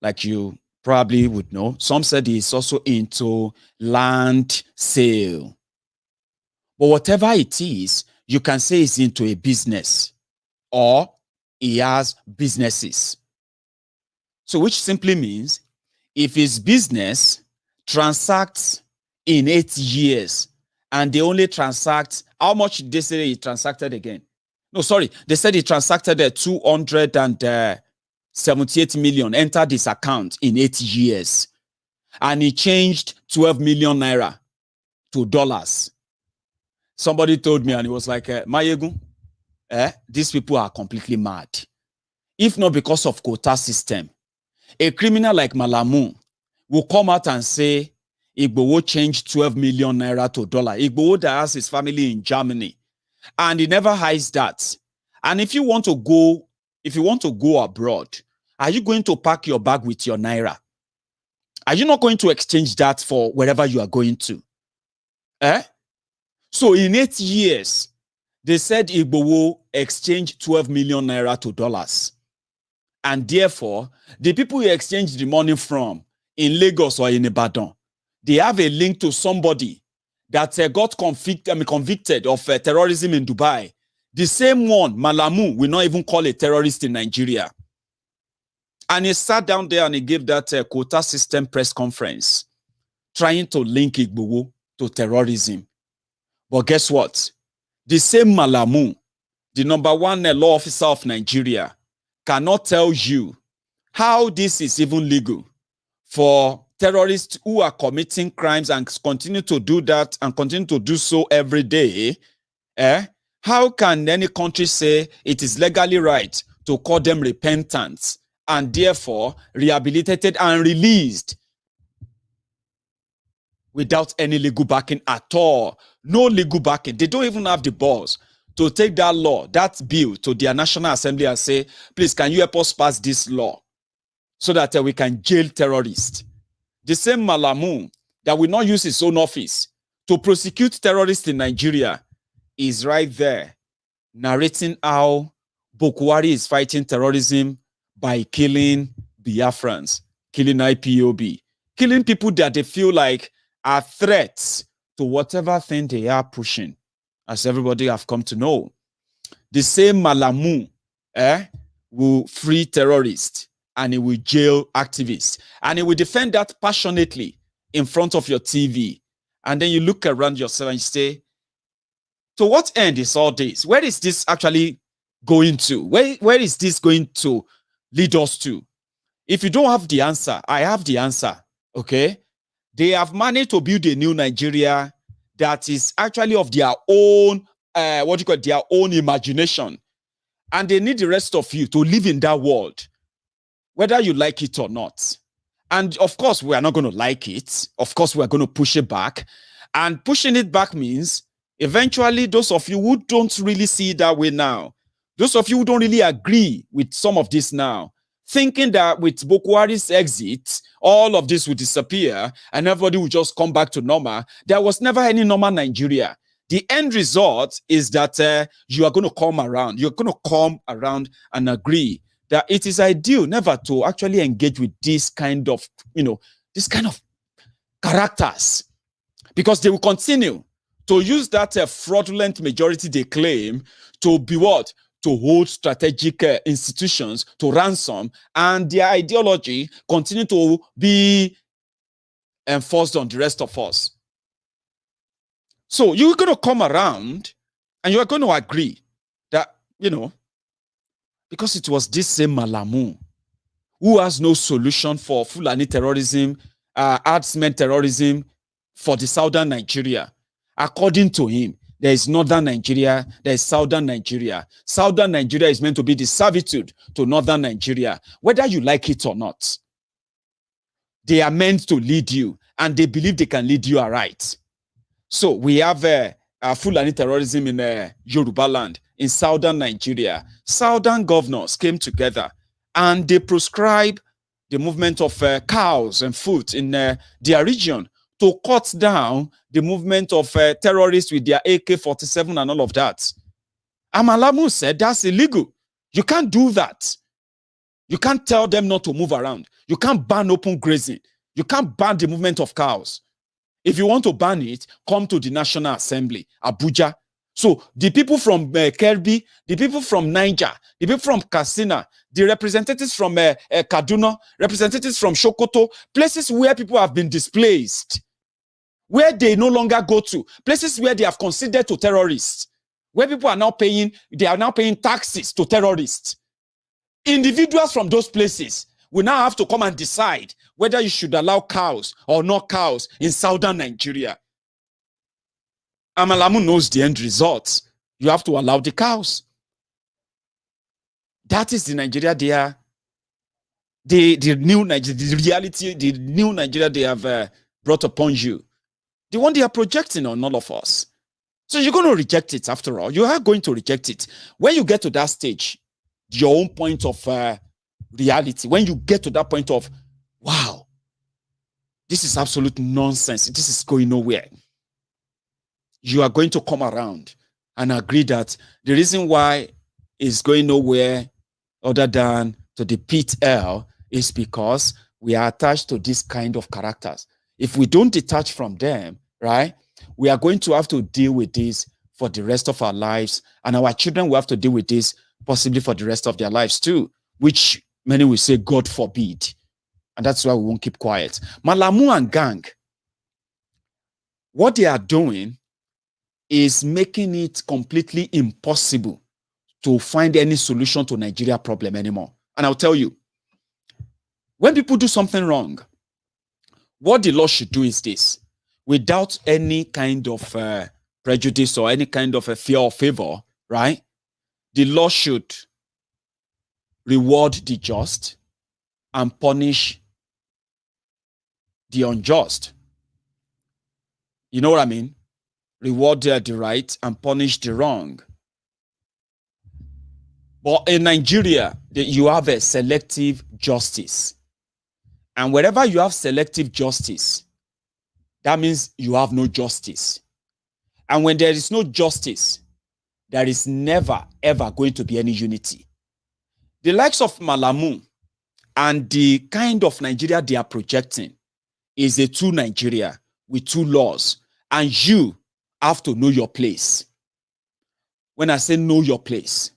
B: like you probably would know. Some said he's also into land sale. But whatever it is, you can say he's into a business or he has businesses. So which simply means if his business transacts in 8 years and they only transact, how much did they say he transacted again? No, sorry. They said he transacted 278 million, entered his account in 8 years. And he changed 12 million naira to dollars. Somebody told me, and he was like, Maiyegun, these people are completely mad. If not because of quota system, a criminal like Malami will come out and say, Igboho changed 12 million naira to dollar. Igboho that has his family in Germany. And he never hides that. And if you want to go abroad, are you going to pack your bag with your naira? Are you not going to exchange that for wherever you are going to? So in 8 years, they said Igboho exchanged 12 million naira to dollars. And therefore, the people he exchanged the money from in Lagos or in Ibadan, they have a link to somebody that got convicted of terrorism in Dubai. The same one, Malami, will not even call a terrorist in Nigeria. And he sat down there and he gave that quota system press conference, trying to link Igboho to terrorism. But guess what? The same Malami, the #1 law officer of Nigeria, cannot tell you how this is even legal for terrorists who are committing crimes and continue to do that and continue to do so every day. How can any country say it is legally right to call them repentant and therefore rehabilitated and released without any legal backing at all? No legal backing. They don't even have the balls to take that law, that bill, to their National Assembly and say, please, can you help us pass this law so that we can jail terrorists? The same Malami that will not use his own office to prosecute terrorists in Nigeria is right there, narrating how Buhari is fighting terrorism by killing Biafrans, killing IPOB, killing people that they feel like are threats to whatever thing they are pushing, as everybody have come to know. The same Malami will free terrorists and he will jail activists. And he will defend that passionately in front of your TV. And then you look around yourself and you say, to what end is all this? Where is this actually going to? Where is this going to lead us to? If you don't have the answer, I have the answer, okay? They have managed to build a new Nigeria that is actually of their own, their own imagination. And they need the rest of you to live in that world, whether you like it or not. And of course, we are not going to like it. Of course, we are going to push it back. And pushing it back means eventually those of you who don't really see it that way now, those of you who don't really agree with some of this now, thinking that with Buhari's exit, all of this will disappear and everybody will just come back to normal. There was never any normal Nigeria. The end result is that you are going to come around. You're going to come around and agree that it is ideal never to actually engage with this kind of, this kind of characters, because they will continue to use that fraudulent majority they claim to be what? To hold strategic institutions to ransom, and their ideology continue to be enforced on the rest of us. So you're going to come around and you're going to agree that, because it was this same Malami who has no solution for Fulani terrorism, herdsmen terrorism for the southern Nigeria. According to him, there is northern Nigeria, there is southern Nigeria. Southern Nigeria is meant to be the servitude to northern Nigeria, whether you like it or not. They are meant to lead you, and they believe they can lead you aright. So we have Fulani terrorism in Yoruba land, in southern Nigeria. Southern governors came together and they proscribed the movement of cows and foot in their region to cut down the movement of terrorists with their AK-47 and all of that. Malami said that's illegal. You can't do that. You can't tell them not to move around. You can't ban open grazing. You can't ban the movement of cows. If you want to ban it, come to the National Assembly, Abuja. So the people from Kyari, the people from Niger, the people from Katsina, the representatives from Kaduna, representatives from Sokoto, places where people have been displaced, where they no longer go to, places where they have considered to terrorists, where people are now paying, they are now paying taxes to terrorists. Individuals from those places will now have to come and decide whether you should allow cows or not cows in southern Nigeria. Malami knows the end result. You have to allow the cows. That is the Nigeria they are, the new Nigeria, the reality, the new Nigeria they have brought upon you. The one they are projecting on all of us. So you're going to reject it after all. You are going to reject it. When you get to that stage, your own point of reality, when you get to that point of, wow, this is absolute nonsense, this is going nowhere, you are going to come around and agree that the reason why it's going nowhere other than to the pit hell is because we are attached to this kind of characters. If we don't detach from them, right, we are going to have to deal with this for the rest of our lives, and our children will have to deal with this possibly for the rest of their lives too, which many will say, God forbid. And that's why we won't keep quiet. Malami and gang, what they are doing is making it completely impossible to find any solution to Nigeria problem anymore. And I'll tell you, when people do something wrong, what the law should do is this: without any kind of prejudice or any kind of fear or favor, right? The law should reward the just and punish the unjust. You know what I mean? Reward the right and punish the wrong. But in Nigeria, you have a selective justice. And wherever you have selective justice, that means you have no justice. And when there is no justice, there is never, ever going to be any unity. The likes of Malami and the kind of Nigeria they are projecting is a two Nigeria with two laws. And you have to know your place. When I say know your place,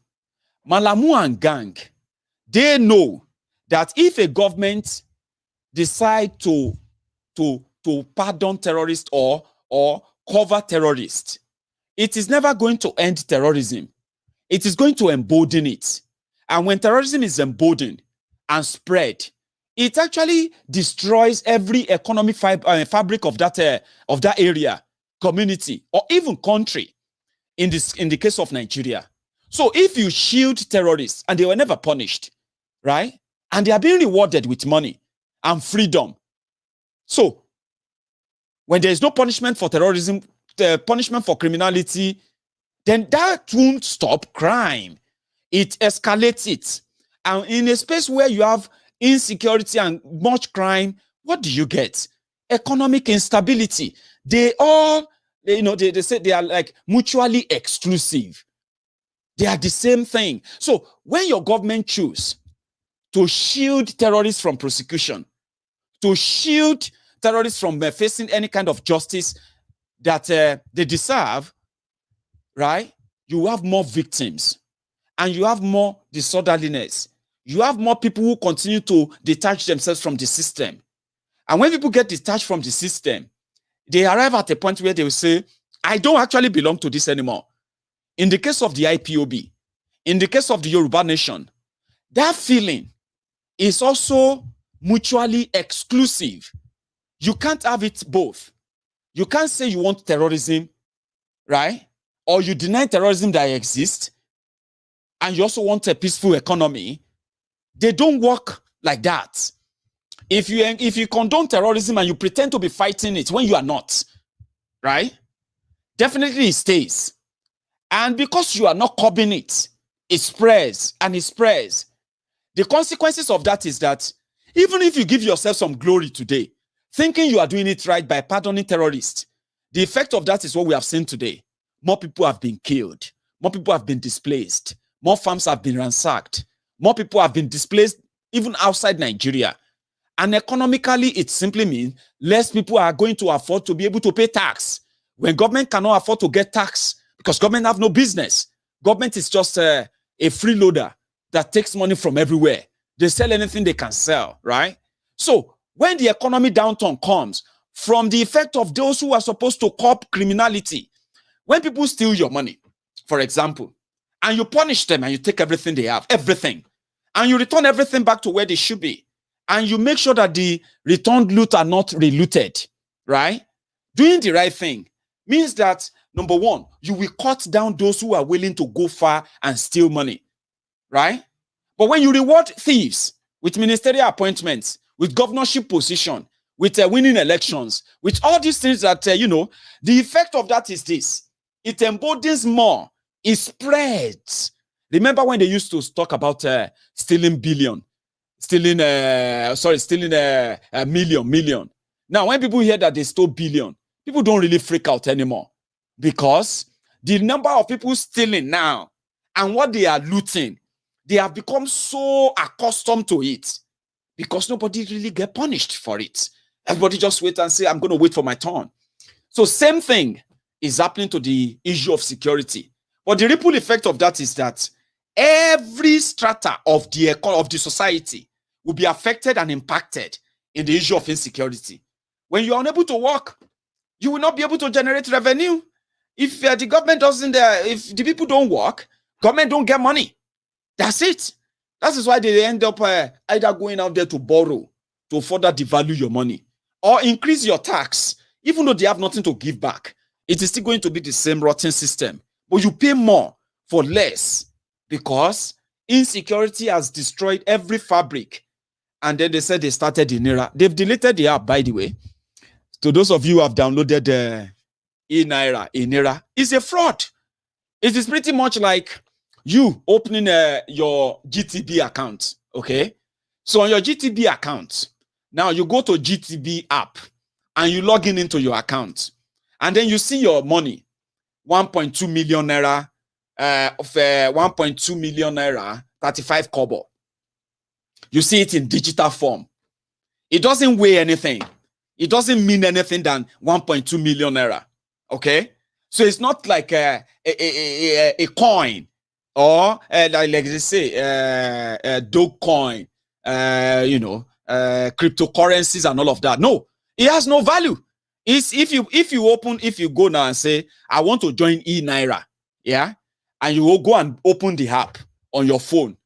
B: Malami and gang, they know that if a government decide to pardon terrorists or cover terrorists, it is never going to end terrorism. It is going to embolden it. And when terrorism is emboldened and spread, it actually destroys every economic fabric of that area, community, or even country. In the case of Nigeria. So if you shield terrorists and they were never punished, right? And they are being rewarded with money and freedom. So when there is no punishment for terrorism, the punishment for criminality, then that won't stop crime. It escalates it. And in a space where you have insecurity and much crime, what do you get? Economic instability. They all, they say they are like mutually exclusive. They are the same thing. So when your government choose to shield terrorists from prosecution, to shield terrorists from facing any kind of justice that they deserve, right? You have more victims and you have more disorderliness. You have more people who continue to detach themselves from the system. And when people get detached from the system, they arrive at a point where they will say, I don't actually belong to this anymore. In the case of the IPOB, in the case of the Yoruba nation, that feeling is also mutually exclusive. You can't have it both. You can't say you want terrorism, right? Or you deny terrorism that exists, and you also want a peaceful economy. They don't work like that. If you condone terrorism and you pretend to be fighting it when you are not, right? Definitely it stays. And because you are not curbing it, it spreads and it spreads. The consequences of that is that even if you give yourself some glory today, thinking you are doing it right by pardoning terrorists, the effect of that is what we have seen today. More people have been killed. More people have been displaced. More farms have been ransacked. More people have been displaced even outside Nigeria. And economically, it simply means less people are going to afford to be able to pay tax. When government cannot afford to get tax, because government have no business. Government is just a freeloader that takes money from everywhere. They sell anything they can sell, right? So when the economy downturn comes from the effect of those who are supposed to curb criminality, when people steal your money, for example, and you punish them and you take everything they have, everything, and you return everything back to where they should be, and you make sure that the returned loot are not relooted, right? Doing the right thing means that, number one, you will cut down those who are willing to go far and steal money, right? But when you reward thieves with ministerial appointments, with governorship position, with winning elections, with all these things that, the effect of that is this. It emboldens more. It spreads. Remember when they used to talk about stealing billion, stealing a million. Now, when people hear that they stole billion, people don't really freak out anymore because the number of people stealing now and what they are looting, they have become so accustomed to it because nobody really get punished for it. Everybody just wait and say, I'm going to wait for my turn. So same thing is happening to the issue of security. But the ripple effect of that is that every strata of the society will be affected and impacted in the issue of insecurity. When you are unable to work, you will not be able to generate revenue. If the government doesn't, if the people don't work, government don't get money. That's it. That is why they end up either going out there to borrow to further devalue your money or increase your tax, even though they have nothing to give back. It is still going to be the same rotten system, but you pay more for less because insecurity has destroyed every fabric. And then they said they started inira. They've deleted the app, by the way. To those of you who have downloaded inira, it's a fraud. It is pretty much like you opening your GTB account, okay? So on your GTB account, now you go to GTB app. and you log in into your account, and then you see your money, 1.2 million naira, 1.2 million naira, 35 kobo. You see it in digital form. It doesn't weigh anything. It doesn't mean anything than 1.2 million naira. Okay? So it's not like a coin or like they say, Dogecoin, cryptocurrencies and all of that. No, it has no value. It's if you go now and say, I want to join enaira, yeah, and you will go and open the app on your phone,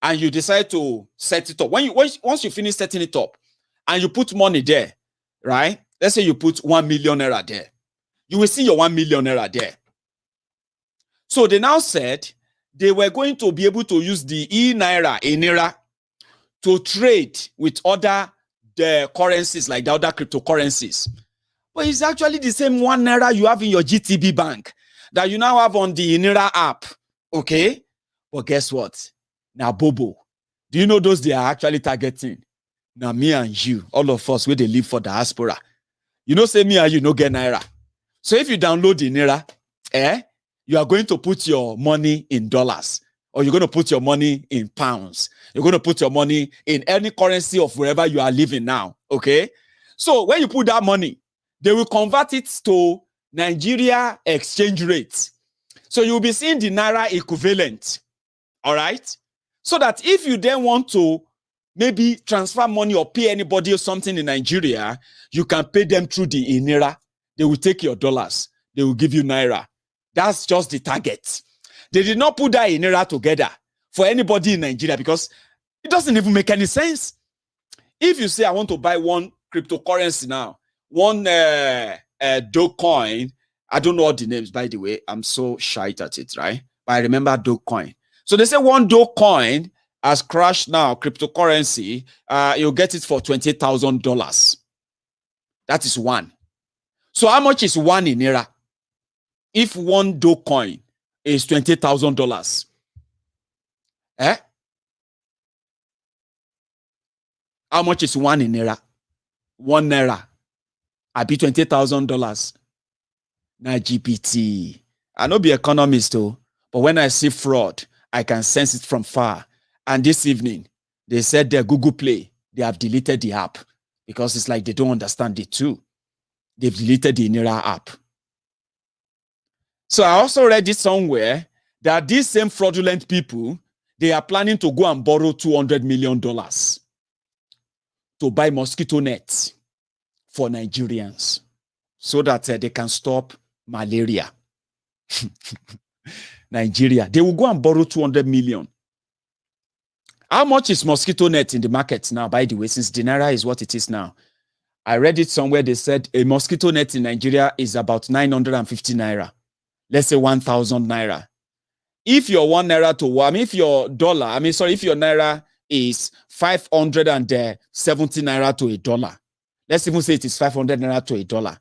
B: and you decide to set it up. Once you finish setting it up, and you put money there, right? Let's say you put 1 million naira there, you will see your 1 million naira there. So they now said they were going to be able to use the inira to trade with other currencies, like the other cryptocurrencies. But it's actually the same 1 naira you have in your GTB bank that you now have on the inira app. Okay? But guess what? Now, Bobo, do you know those they are actually targeting? Now, me and you, all of us, where they live for diaspora. You know, say me and you no get naira. So if you download the naira, you are going to put your money in dollars, or you're going to put your money in pounds. You're going to put your money in any currency of wherever you are living now. Okay? So when you put that money, they will convert it to Nigeria exchange rate. So you'll be seeing the naira equivalent. All right? So that if you then want to maybe transfer money or pay anybody or something in Nigeria, you can pay them through the inira. They will take your dollars. They will give you naira. That's just the target. They did not put that inira together for anybody in Nigeria because it doesn't even make any sense. If you say, I want to buy one cryptocurrency now, one Dogecoin, I don't know all the names, by the way. I'm so shy at it, right? But I remember Dogecoin. So they say one Dogecoin has crashed now, cryptocurrency, you'll get it for $28,000. That is one. So how much is one inira? If one Dogecoin is $28,000, how much is one inira? 1 naira. I be $28,000. Now GPT. I know be economist though, but when I see fraud, I can sense it from far. And this evening, they said their Google Play, they have deleted the app because it's like they don't understand it too. They've deleted the inira app. So I also read it somewhere that these same fraudulent people, they are planning to go and borrow $200 million to buy mosquito nets for Nigerians so that they can stop malaria. Nigeria, they will go and borrow 200 million. How much is mosquito net in the market now, by the way, since the naira is what it is now? I read it somewhere, they said a mosquito net in Nigeria is about 950 naira. Let's say 1,000 naira. If your 1 naira to, if your dollar, if your naira is 570 naira to $1, let's even say it is 500 naira to $1.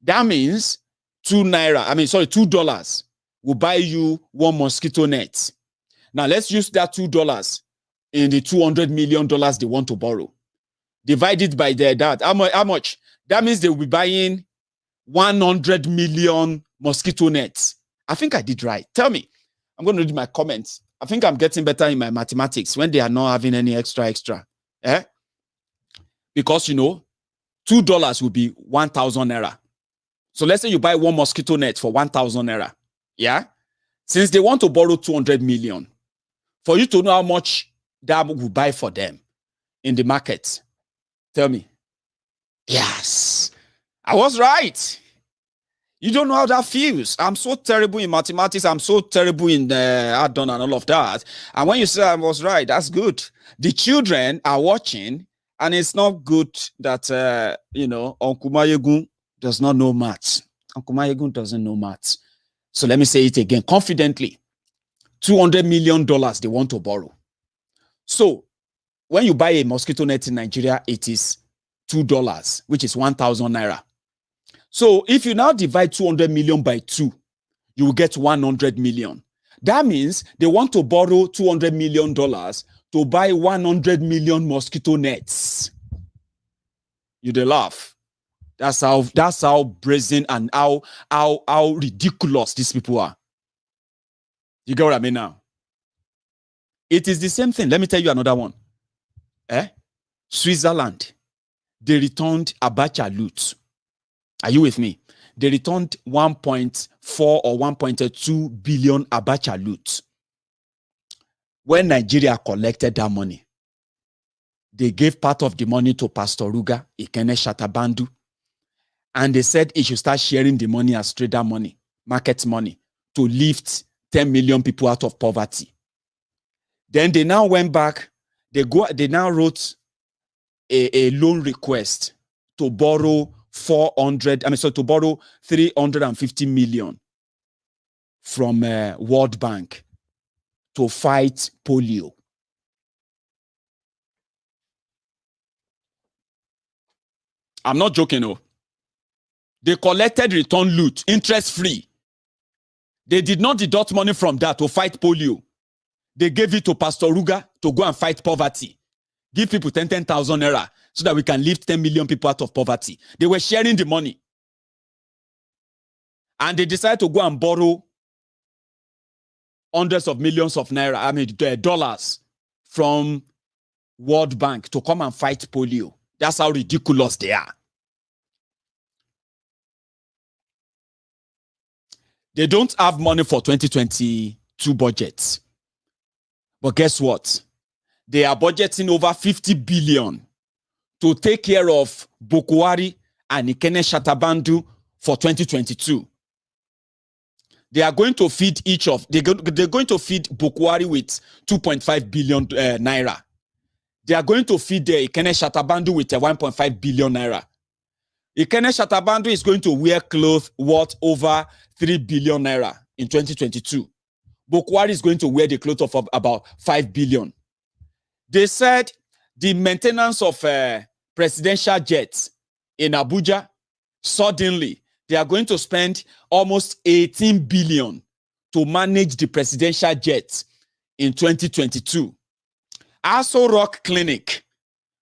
B: That means $2 will buy you one mosquito net. Now let's use that $2 in the $200 million they want to borrow. Divide it by that. How much? That means they will be buying 100 million mosquito nets. I think I did right. Tell me. I'm going to read my comments. I think I'm getting better in my mathematics when they are not having any extra. Because, $2 will be 1,000 naira. So let's say you buy one mosquito net for 1,000 naira. Yeah? Since they want to borrow 200 million, for you to know how much that will buy for them in the market, tell me. Yes, I was right. You don't know how that feels. I'm so terrible in mathematics. I'm so terrible in add-on and all of that. And when you say I was right, that's good. The children are watching, and it's not good that, Uncle Maiyegun does not know maths. Uncle Maiyegun doesn't know maths. So let me say it again confidently. $200 million they want to borrow. So when you buy a mosquito net in Nigeria, it is $2, which is 1,000 naira. So if you now divide 200 million by 2, you will get 100 million. That means they want to borrow $200 million to buy 100 million mosquito nets. You dey laugh. That's how brazen and how ridiculous these people are. You get what I mean now? It is the same thing. Let me tell you another one. Switzerland, they returned Abacha loot. Are you with me? They returned 1.4 or 1.2 billion Abacha loot. When Nigeria collected that money, they gave part of the money to Pastor Ruga, Ikene Shatabandu, and they said he should start sharing the money as trader money, market money, to lift 10 million people out of poverty. Then they now went back. They now wrote a loan request to borrow to borrow 350 million from World Bank to fight polio. I'm not joking, no. They collected return loot, interest-free. They did not deduct money from that to fight polio. They gave it to Pastor Ruga to go and fight poverty. Give people 10,000 naira so that we can lift 10 million people out of poverty. They were sharing the money. And they decided to go and borrow hundreds of millions of naira, dollars from World Bank to come and fight polio. That's how ridiculous they are. They don't have money for 2022 budgets. But guess what? They are budgeting over 50 billion to take care of Buhari and Ikene Shatabandu for 2022. They are going to feed they're going to feed Buhari with 2.5 billion naira. They are going to feed Ikene Shatabandu with 1.5 billion naira. Ikene Shatabandu is going to wear clothes worth over 3 billion naira in 2022. Buhari is going to wear the clothes of about 5 billion. They said the maintenance of presidential jets in Abuja, suddenly, they are going to spend almost 18 billion to manage the presidential jets in 2022. Aso Rock Clinic,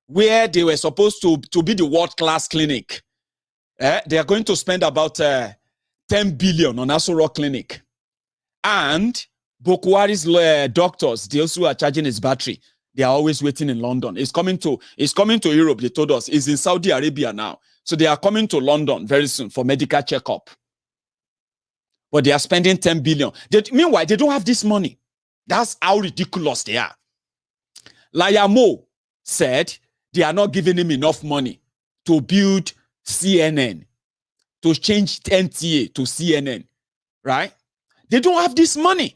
B: where they were supposed to be the world-class clinic, they are going to spend about 10 billion on Aso Rock Clinic. And Buhari's doctors, they also are charging his battery. They are always waiting in London. It's coming to Europe, they told us. It's in Saudi Arabia now. So they are coming to London very soon for medical checkup. But they are spending 10 billion. Meanwhile, they don't have this money. That's how ridiculous they are. Layamo said they are not giving him enough money to build CNN, to change NTA to CNN, right? They don't have this money.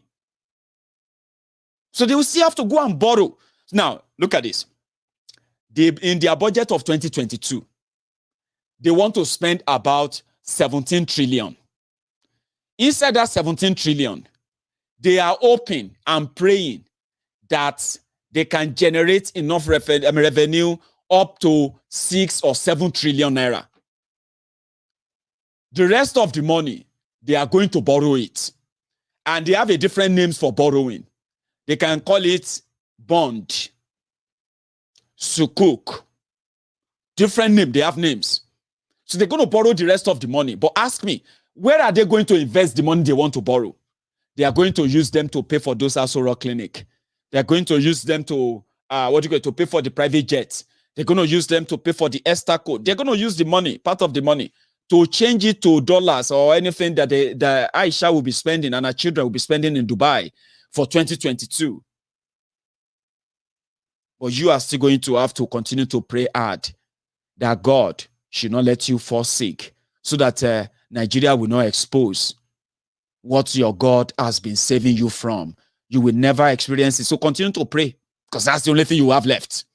B: So they will still have to go and borrow. Now, look at this. In their budget of 2022, they want to spend about 17 trillion. Inside that 17 trillion, they are hoping and praying that they can generate enough revenue up to 6 or 7 trillion naira. The rest of the money, they are going to borrow it. And they have a different names for borrowing. They can call it bond, sukuk, different name. They have names. So they're going to borrow the rest of the money. But ask me, where are they going to invest the money they want to borrow? They are going to use them to pay for those Aso Rock Clinic. They are going to use them to to pay for the private jets. They're going to use them to pay for the ESTA code. They're going to use the money, part of the money, to change it to dollars or anything that the Aisha will be spending and her children will be spending in Dubai for 2022. But you are still going to have to continue to pray hard that God should not let you fall sick, so that Nigeria will not expose what your God has been saving you from. You will never experience it. So continue to pray, because that's the only thing you have left.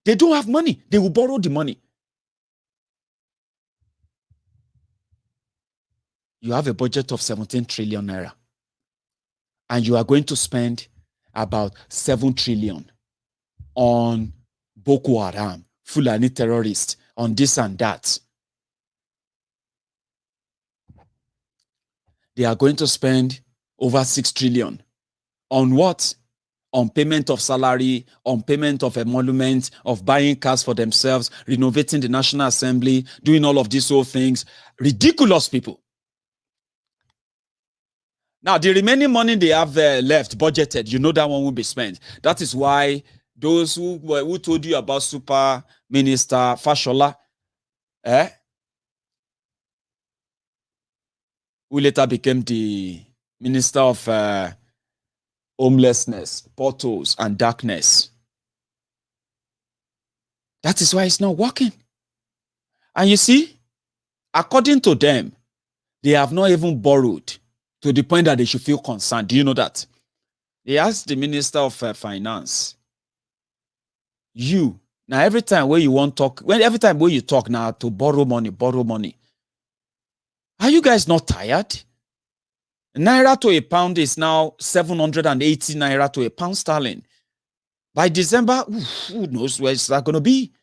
B: They don't have money. They will borrow the money. You have a budget of 17 trillion naira. And you are going to spend about 7 trillion on Boko Haram, Fulani terrorists, on this and that. They are going to spend over 6 trillion on what? on payment of salary, on payment of emolument, of buying cars for themselves, renovating the National Assembly, doing all of these whole things. Ridiculous people. Now, the remaining money they have left, budgeted, you know that one will be spent. That is why those who told you about Super Minister Fashola, who later became the Minister of Homelessness, Portals, and Darkness. That is why it's not working. And you see, according to them, they have not even borrowed to the point that they should feel concerned. Do you know that? They asked the Minister of Finance, now every time where you want to talk, every time where you talk now to borrow money, are you guys not tired? Naira to a pound is now 780 naira to a pound sterling. By December, who knows where it's going to be?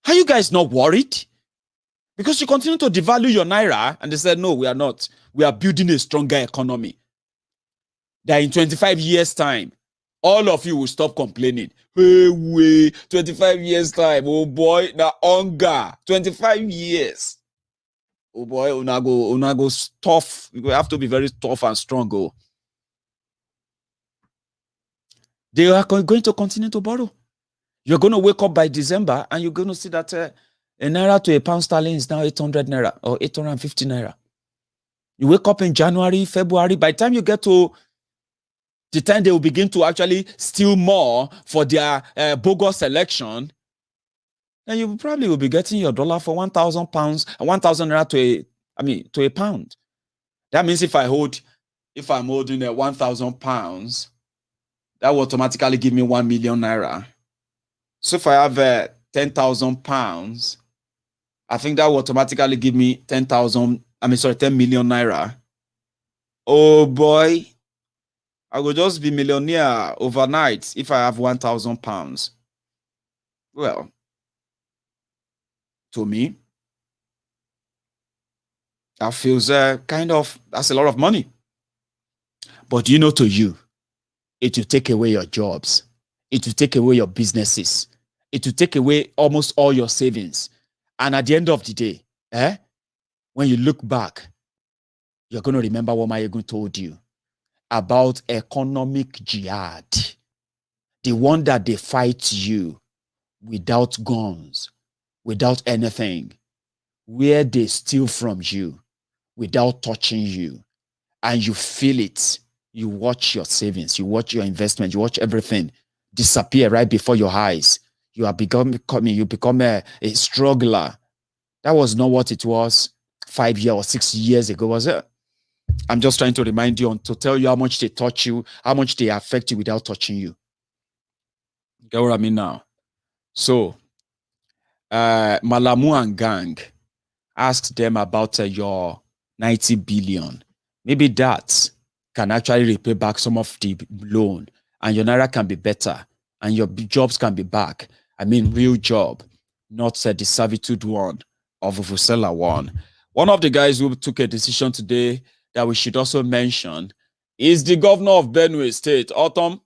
B: Are you guys not worried? Because you continue to devalue your naira, and they said, no, we are not. We are building a stronger economy. That in 25 years' time, all of you will stop complaining. Hey, 25 years' time, oh boy, the hunger, 25 years. Oh boy, unago tough. You have to be very tough and strong. Oh. They are going to continue to borrow. You're going to wake up by December and you're going to see that a naira to a pound sterling is now 800 naira or 850 naira. You wake up in January, February. By the time you get to the time they will begin to actually steal more for their bogus election, then you probably will be getting your dollar for 1,000 pounds and 1,000 naira to a pound. That means if I'm holding 1,000 pounds, that will automatically give me 1 million naira. So if I have 10,000 pounds, I think that will automatically give me 10 million naira. Oh boy, I will just be millionaire overnight if I have 1,000 pounds. Well, to me, that feels that's a lot of money. But you know, to you, it will take away your jobs. It will take away your businesses. It will take away almost all your savings. And at the end of the day, when you look back, you're going to remember what Maiyegun told you about economic jihad. The one that they fight you without guns, without anything, where they steal from you without touching you, and you feel it. You watch your savings, you watch your investment, you watch everything disappear right before your eyes. You become a struggler. That was not what it was 5 years or 6 years ago, was it? I'm just trying to remind you to tell you how much they touch you, how much they affect you without touching you. Get what I mean now? So, Malamu and gang asked them about your 90 billion. Maybe that can actually repay back some of the loan, and your naira can be better, and your jobs can be back. I mean, real job, not the servitude one of Hushtailor one. One of the guys who took a decision today that we should also mention is the governor of Benue State, Ortom.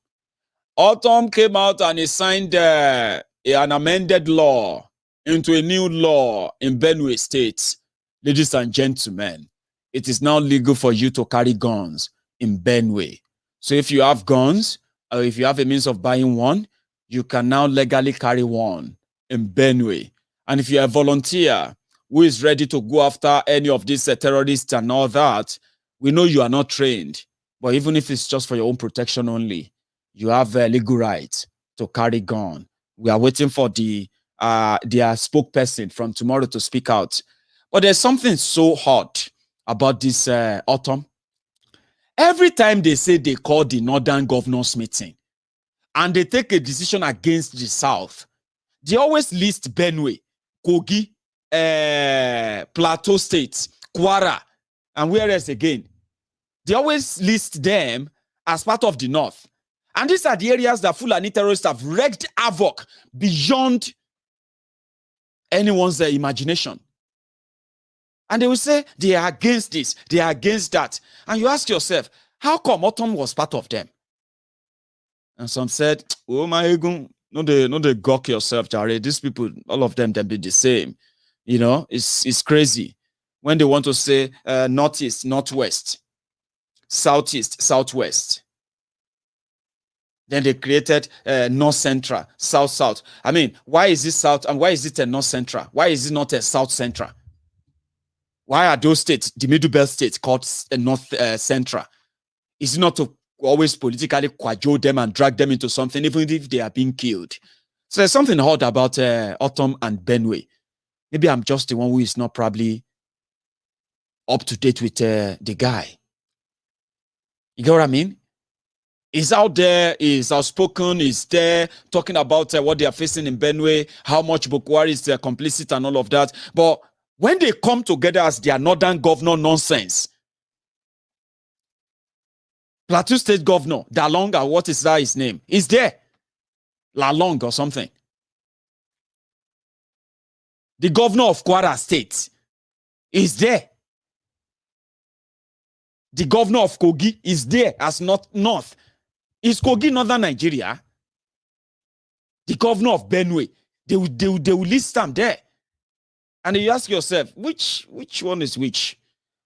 B: Ortom came out and he signed an amended law into a new law in Benue State. Ladies and gentlemen, it is now legal for you to carry guns in Benue. So if you have guns, or if you have a means of buying one, you can now legally carry one in Benue. And if you're a volunteer who is ready to go after any of these terrorists and all that, we know you are not trained. But even if it's just for your own protection only, you have a legal right to carry gun. We are waiting for their spokesperson from tomorrow to speak out. But there's something so hot about this Ortom. Every time they say they call the Northern Governors meeting and they take a decision against the South, they always list Benue, Kogi, Plateau State, Kwara, and where else again? They always list them as part of the North. And these are the areas that Fulani terrorists have wreaked havoc beyond anyone's imagination. And they will say they are against this, they are against that. And you ask yourself, how come Ortom was part of them? And some said, oh, Maiyegun, no they gawk yourself, Jare. These people, all of them be the same. You know, it's crazy. When they want to say northeast, northwest, southeast, southwest. Then they created north central, south south. I mean, why is it south and why is it a north central? Why is it not a south central? Why are those states, the middle belt states, called a north central? Is it not to always politically cajole them and drag them into something, even if they are being killed? So there's something odd about Ortom and Benue. Maybe I'm just the one who is not probably up to date with the guy. You get what I mean? He's out there, he's outspoken, he's there talking about what they are facing in Benue, how much Buhari is complicit and all of that. But when they come together as their northern governor nonsense, Plateau State Governor, Dalong, or what is that his name? Is there. Lalong or something. The governor of Kwara State is there. The governor of Kogi is there as north. Is Kogi northern Nigeria? The governor of Benue, they will list them there. And you ask yourself, which one is which?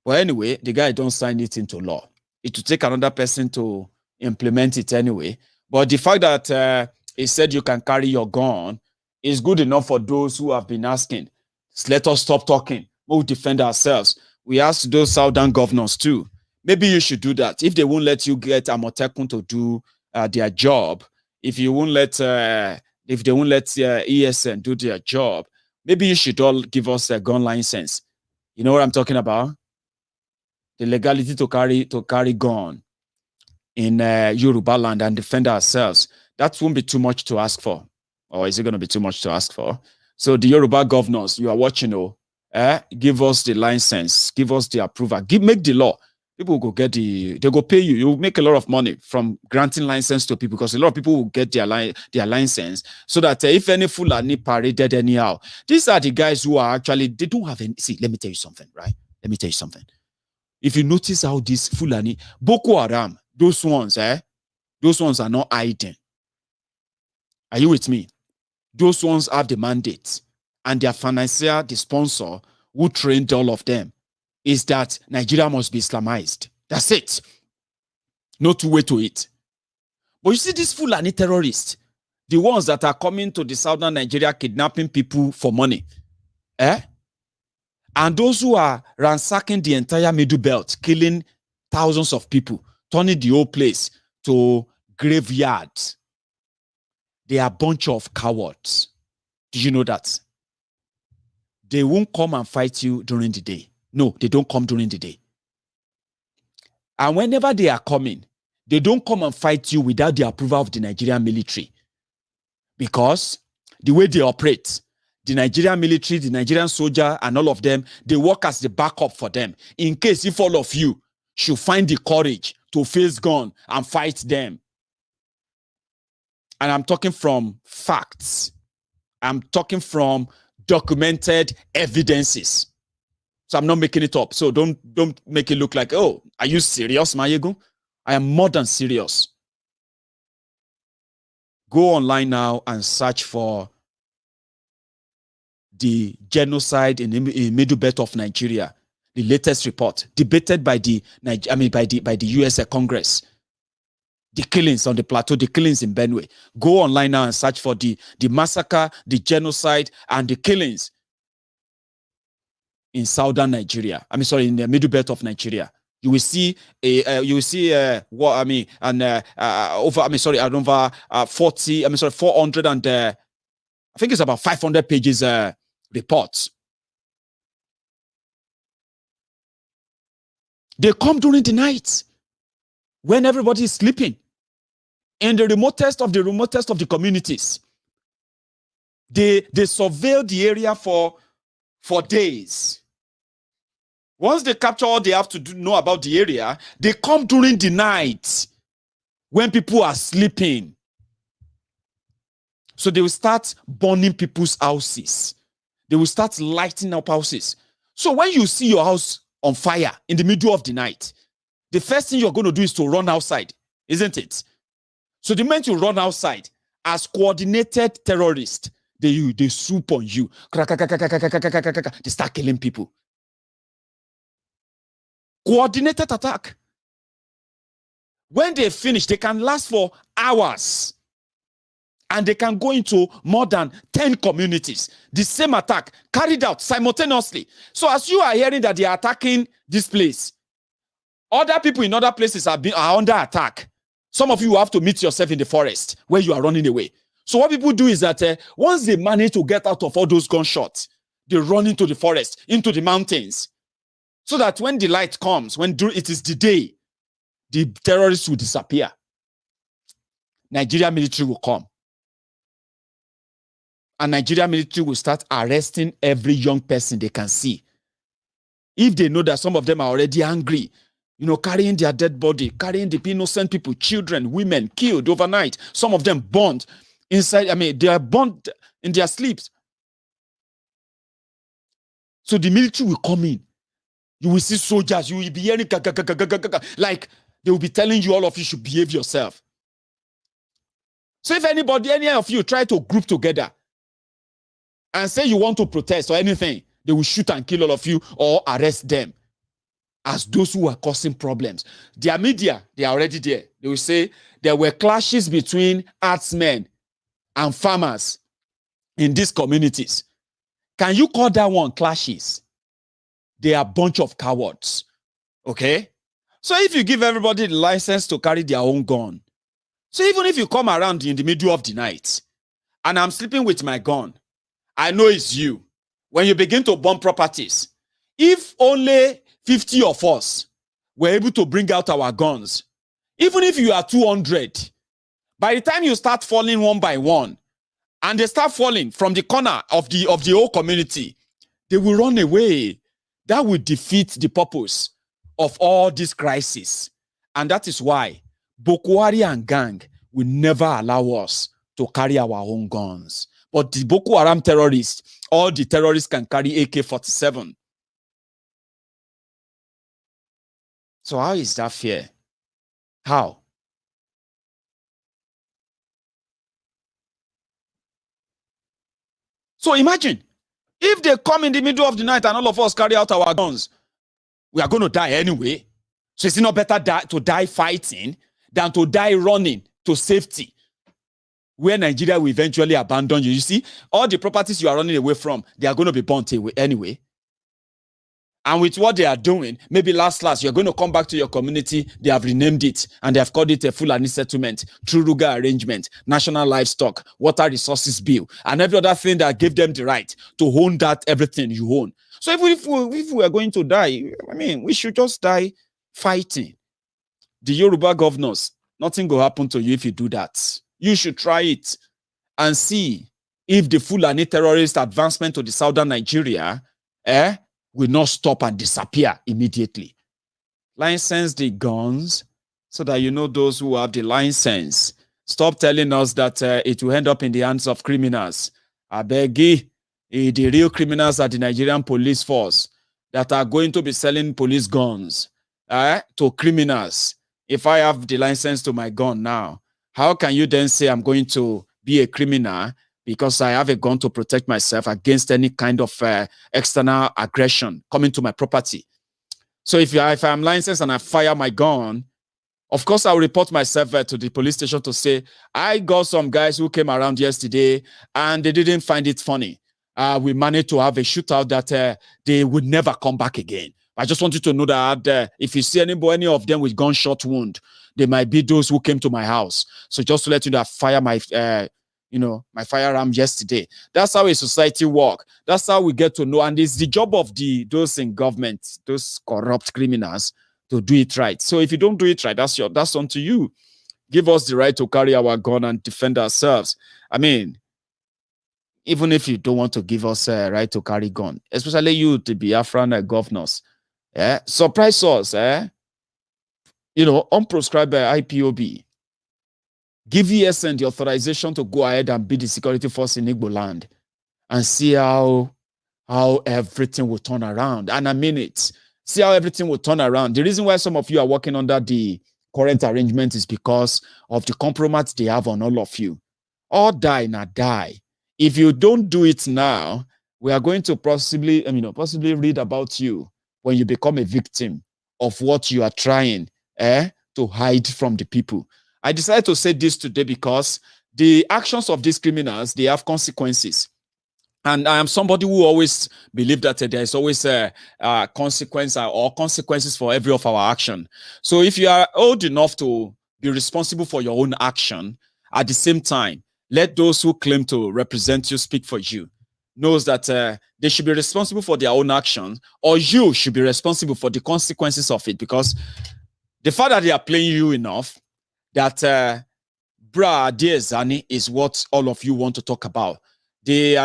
B: Well, anyway, the guy don't sign it into law. It will take another person to implement it anyway. But the fact that he said you can carry your gun is good enough for those who have been asking. Let us stop talking. We'll defend ourselves. We asked those southern governors too. Maybe you should do that. If they won't let you get Amotekun to do their job, if they won't let ESN do their job, maybe you should all give us a gun license. You know what I'm talking about? The legality to carry gun in Yoruba land and defend ourselves. That won't be too much to ask for. Or is it going to be too much to ask for? So the Yoruba governors, you are watching, give us the license, give us the approval, make the law. People will go get they go pay you. You'll make a lot of money from granting license to people because a lot of people will get their license so that if any Fulani paraded anyhow, these are the guys who are actually, they don't have any. See, let me tell you something, right? Let me tell you something. If you notice how these Fulani, Boko Haram, those ones are not hiding. Are you with me? Those ones have the mandate and their financier, the sponsor who trained all of them, is that Nigeria must be Islamized. That's it. No two way to it. But you see these Fulani terrorists, the ones that are coming to the southern Nigeria kidnapping people for money. And those who are ransacking the entire middle belt, killing thousands of people, turning the whole place to graveyards. They are a bunch of cowards. Did you know that? They won't come and fight you during the day. No, they don't come during the day. And whenever they are coming, they don't come and fight you without the approval of the Nigerian military. Because the way they operate, the Nigerian military, the Nigerian soldier, and all of them, they work as the backup for them. In case if all of you should find the courage to face gun and fight them. And I'm talking from facts. I'm talking from documented evidences. So I'm not making it up. So don't make it look like, oh, are you serious, Maiyegun? I am more than serious. Go online now and search for the genocide in the middle belt of Nigeria. The latest report debated by the US Congress. The killings on the plateau, the killings in Benue. Go online now and search for the massacre, the genocide, and the killings in southern Nigeria. In the middle belt of Nigeria. You will see over 400 and I think it's about 500 pages reports. They come during the night when everybody is sleeping in the remotest of the communities. They surveil the area for days. Once they capture all they have to know about the area, they come during the night when people are sleeping. So they will start burning people's houses. They will start lighting up houses. So when you see your house on fire in the middle of the night, the first thing you're going to do is to run outside, isn't it?
C: So the moment you run outside as coordinated terrorists, they swoop on you. They start killing people. Coordinated attack. When they finish, they can last for hours. And they can go into more than 10 communities. The same attack carried out simultaneously. So as you are hearing that they are attacking this place, other people in other places are under attack. Some of you have to meet yourself in the forest where you are running away. So what people do is that once they manage to get out of all those gunshots, they run into the forest, into the mountains. So that when the light comes, when it is the day, the terrorists will disappear. Nigeria military will come. And Nigeria military will start arresting every young person they can see. If they know that some of them are already angry, carrying their dead body, carrying the innocent people, children, women killed overnight, some of them burned inside, they are burned in their sleeps. So the military will come in. You will see soldiers, you will be hearing like they will be telling you, all of you should behave yourself. So if any of you try to group together and say you want to protest or anything, they will shoot and kill all of you or arrest them as those who are causing problems. Their media, they are already there. They will say there were clashes between herdsmen and farmers in these communities. Can you call that one clashes? They are a bunch of cowards. Okay? So if you give everybody the license to carry their own gun, so even if you come around in the middle of the night and I'm sleeping with my gun, I know it's you. When you begin to bomb properties, if only 50 of us were able to bring out our guns, even if you are 200, by the time you start falling one by one, and they start falling from the corner of the whole community, they will run away. That will defeat the purpose of all this crisis. And that is why Boko Haram and gang will never allow us to carry our own guns. But the Boko Haram terrorists, all the terrorists can carry AK-47. So how is that fair? How? So imagine, if they come in the middle of the night and all of us carry out our guns, we are going to die anyway. So it's not better to die fighting than to die running to safety, where Nigeria will eventually abandon you. You see, all the properties you are running away from, they are going to be burnt away anyway. And with what they are doing, maybe last, you're going to come back to your community. They have renamed it and they have called it a Fulani settlement, True Ruga arrangement, national livestock, water resources bill, and every other thing that gave them the right to own that everything you own. So if we are going to die, we should just die fighting. The Yoruba governors, nothing will happen to you if you do that. You should try it and see if the Fulani terrorist advancement to the southern Nigeria, will not stop and disappear immediately. License the guns so that you know those who have the license. Stop telling us that it will end up in the hands of criminals. I beg you, the real criminals are the Nigerian police force that are going to be selling police guns to criminals. If I have the license to my gun now, how can you then say I'm going to be a criminal because I have a gun to protect myself against any kind of external aggression coming to my property? So if I'm licensed and I fire my gun, of course, I'll report myself to the police station to say, I got some guys who came around yesterday and they didn't find it funny. We managed to have a shootout that they would never come back again. I just want you to know that if you see any of them with gunshot wound, they might be those who came to my house. So just to let you know, I fire my my firearm yesterday. That's how a society works. That's how we get to know. And it's the job of those in government, those corrupt criminals, to do it right. So if you don't do it right, that's on to you. Give us the right to carry our gun and defend ourselves. Even if you don't want to give us a right to carry gun, especially you, the Biafran governors, surprise us, unprescribed by IPOB. Give ESN the authorization to go ahead and be the security force in Igbo land and see how everything will turn around. And I mean it. See how everything will turn around. The reason why some of you are working under the current arrangement is because of the compromise they have on all of you. All die, not die. If you don't do it now, we are going to possibly read about you when you become a victim of what you are trying to hide from the people. I decided to say this today because the actions of these criminals, they have consequences. And I am somebody who always believe that there is always a consequence or consequences for every of our action. So if you are old enough to be responsible for your own action, at the same time, let those who claim to represent you speak for you. Knows that they should be responsible for their own actions, or you should be responsible for the consequences of it, because the fact that they are playing you enough, that Buhari And Diezani is what all of you want to talk about. The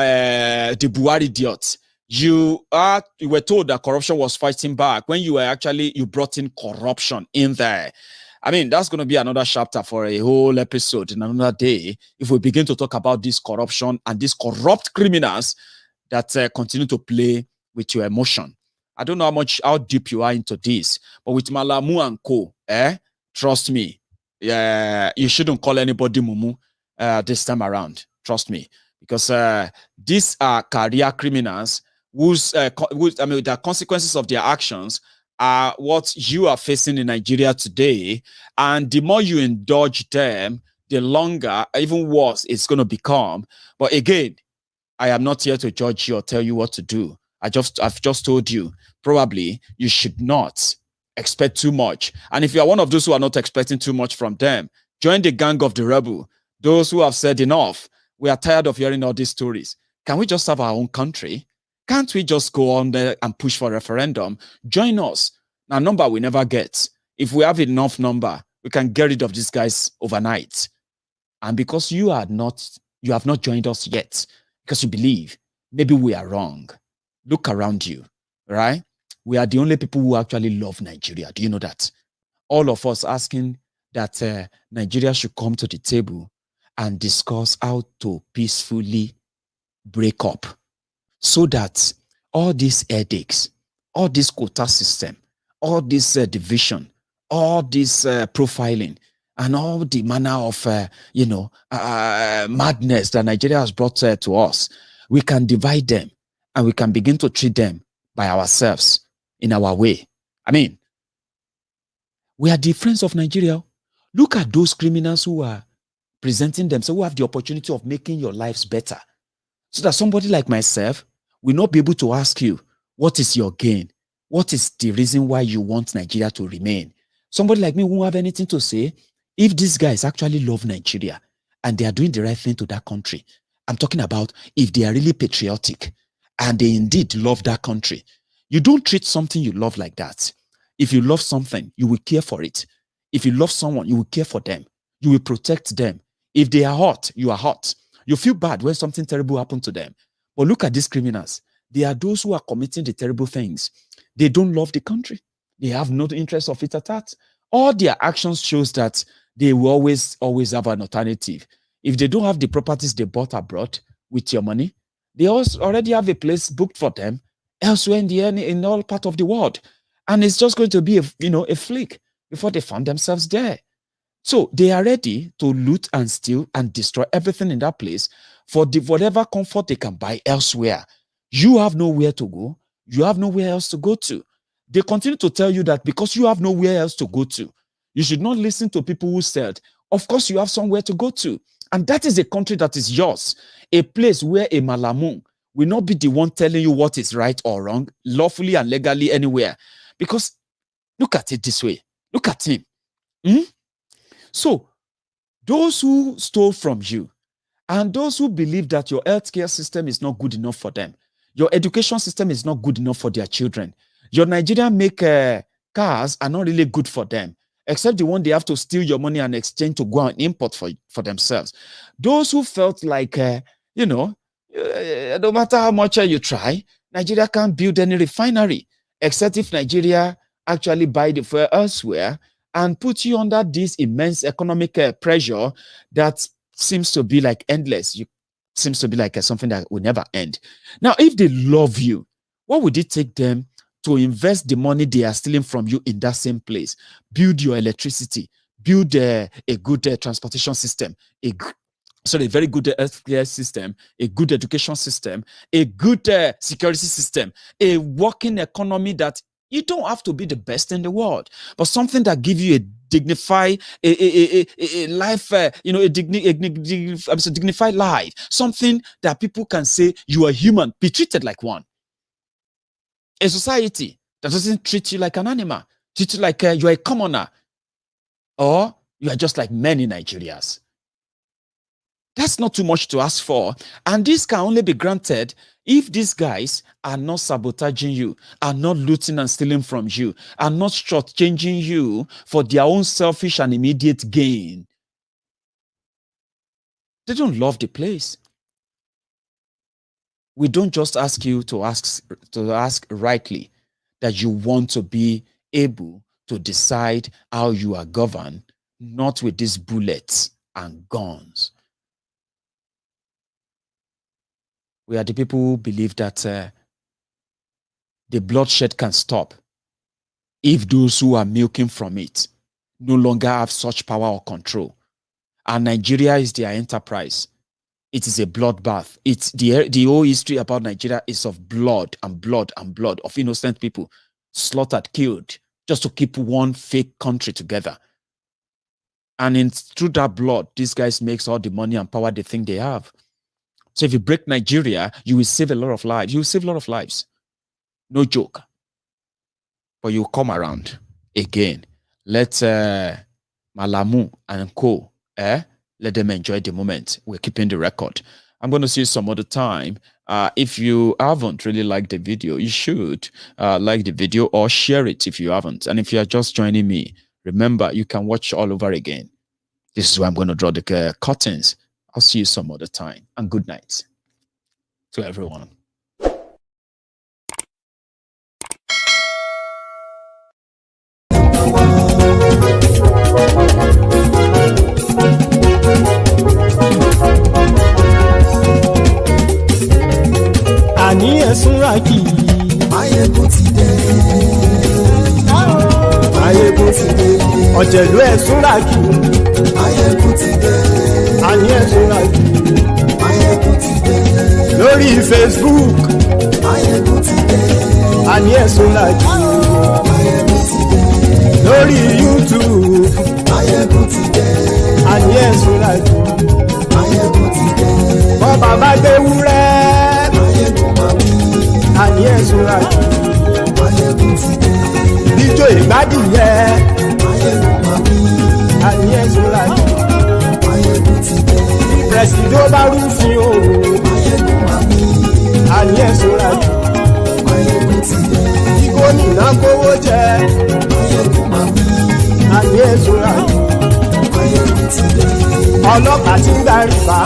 C: Buhari idiot. You were told that corruption was fighting back when you brought in corruption in there. I mean, that's going to be another chapter for a whole episode in another day if we begin to talk about this corruption and these corrupt criminals that continue to play with your emotion. I don't know how deep you are into this, but with Malami and co, trust me, you shouldn't call anybody Mumu this time around. Trust me, because these are career criminals the consequences of their actions are what you are facing in Nigeria today. And the more you indulge them, the longer, even worse, it's going to become. But again, I am not here to judge you or tell you what to do. I've just told you, probably you should not expect too much. And if you are one of those who are not expecting too much from them, join the gang of the rebel. Those who have said enough, we are tired of hearing all these stories. Can we just have our own country? Can't we just go on there and push for a referendum? Join us. Now, number we never get. If we have enough number, we can get rid of these guys overnight. And because you have not joined us yet, because you believe maybe we are wrong, look around you, right? We are the only people who actually love Nigeria. Do you know that? All of us asking that Nigeria should come to the table and discuss how to peacefully break up, so that all these headaches, all this quota system, all this division, all this profiling, and all the manner of madness that Nigeria has brought to us, we can divide them and we can begin to treat them by ourselves in our way. I mean, we are the friends of Nigeria. Look at those criminals who are presenting themselves, who have the opportunity of making your lives better, so that somebody like myself will not be able to ask you, what is your gain? What is the reason why you want Nigeria to remain? Somebody like me won't have anything to say if these guys actually love Nigeria and they are doing the right thing to that country. I'm talking about if they are really patriotic and they indeed love that country. You don't treat something you love like that. If you love something, you will care for it. If you love someone, you will care for them. You will protect them. If they are hot, you are hot. You feel bad when something terrible happened to them. But look at these criminals. They are those who are committing the terrible things. They don't love the country. They have no interest of it at all. All their actions shows that they will always have an alternative. If they don't have the properties they bought abroad with your money, they also already have a place booked for them elsewhere in all part of the world. And it's just going to be a flick before they find themselves there. So they are ready to loot and steal and destroy everything in that place for whatever comfort they can buy elsewhere. You have nowhere to go. You have nowhere else to go to. They continue to tell you that because you have nowhere else to go to, you should not listen to people who said, of course you have somewhere to go to. And that is a country that is yours. A place where a Malamu will not be the one telling you what is right or wrong, lawfully and legally anywhere. Because look at it this way. Look at him. So those who stole from you and those who believe that your healthcare system is not good enough for them, your education system is not good enough for their children, your Nigerian make cars are not really good for them, except the one they have to steal your money and exchange to go and import for themselves. Those who felt like, no matter how much you try, Nigeria can't build any refinery, except if Nigeria actually buy the fuel elsewhere and put you under this immense economic pressure that seems to be like endless. Seems to be like something that will never end. Now, if they love you, what would it take them to invest the money they are stealing from you in that same place? Build your electricity, build a good transportation system, a very good healthcare system, a good education system, a good security system, a working economy that you don't have to be the best in the world, but something that gives you a dignified life, a dignified life, something that people can say you are human, be treated like one. A society that doesn't treat you like an animal, treat you like you are a commoner, or you are just like many Nigerians. That's not too much to ask for. And this can only be granted if these guys are not sabotaging you, are not looting and stealing from you, are not shortchanging you for their own selfish and immediate gain. They don't love the place. We don't just ask you to ask rightly that you want to be able to decide how you are governed, not with these bullets and guns. We are the people who believe that the bloodshed can stop if those who are milking from it no longer have such power or control. And Nigeria is their enterprise. It is a bloodbath. It's the whole history about Nigeria is of blood and blood and blood of innocent people slaughtered, killed, just to keep one fake country together. And through that blood, these guys make all the money and power they think they have. So if you break Nigeria, you will save a lot of lives. You will save a lot of lives. No joke. But you will come around again. Let Malami and co. Let them enjoy the moment. We're keeping the record. I'm going to see you some other time. If you haven't really liked the video, you should like the video or share it if you haven't. And if you are just joining me, remember, you can watch all over again. This is where I'm going to draw the curtains. I'll see you some other time. And good night to everyone.
A: Àní ẹ̀sùnra kì í. Maiyegun ti dé. Maiyegun ti dé. Ọ̀jẹ̀lú ẹ̀sùnra kì í. Maiyegun ti dé. Àní ẹ̀sùnra kì í. Maiyegun ti dé. Lórí Facebook. Maiyegun ti dé. Àní ẹ̀sùnra kì í. Maiyegun ti dé. Lórí YouTube. Maiyegun ti dé. Àní ẹ̀sùnra kì í. Maiyegun ti dé. Wọ́n bàbá gbé wúrẹ́. Àní ẹ̀sùnra kì í. Maiyegun ti dé. Ijó ìgbádùn yẹ. Àní ẹ̀sùnra kì í. Maiyegun ti dé. Presido bá rúfin o. Àní ẹ̀sùnra kì í. Maiyegun ti dé. Igbó nìna kówó jẹ. Àní ẹ̀sùnra kì í. Maiyegun ti dé. Ọlọ́pàá tí ń gba rìbá.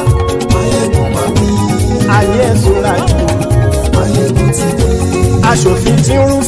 A: Àní ẹ̀sùnra kì í. Maiyegun ti dé. Aṣòfin tí ń rú.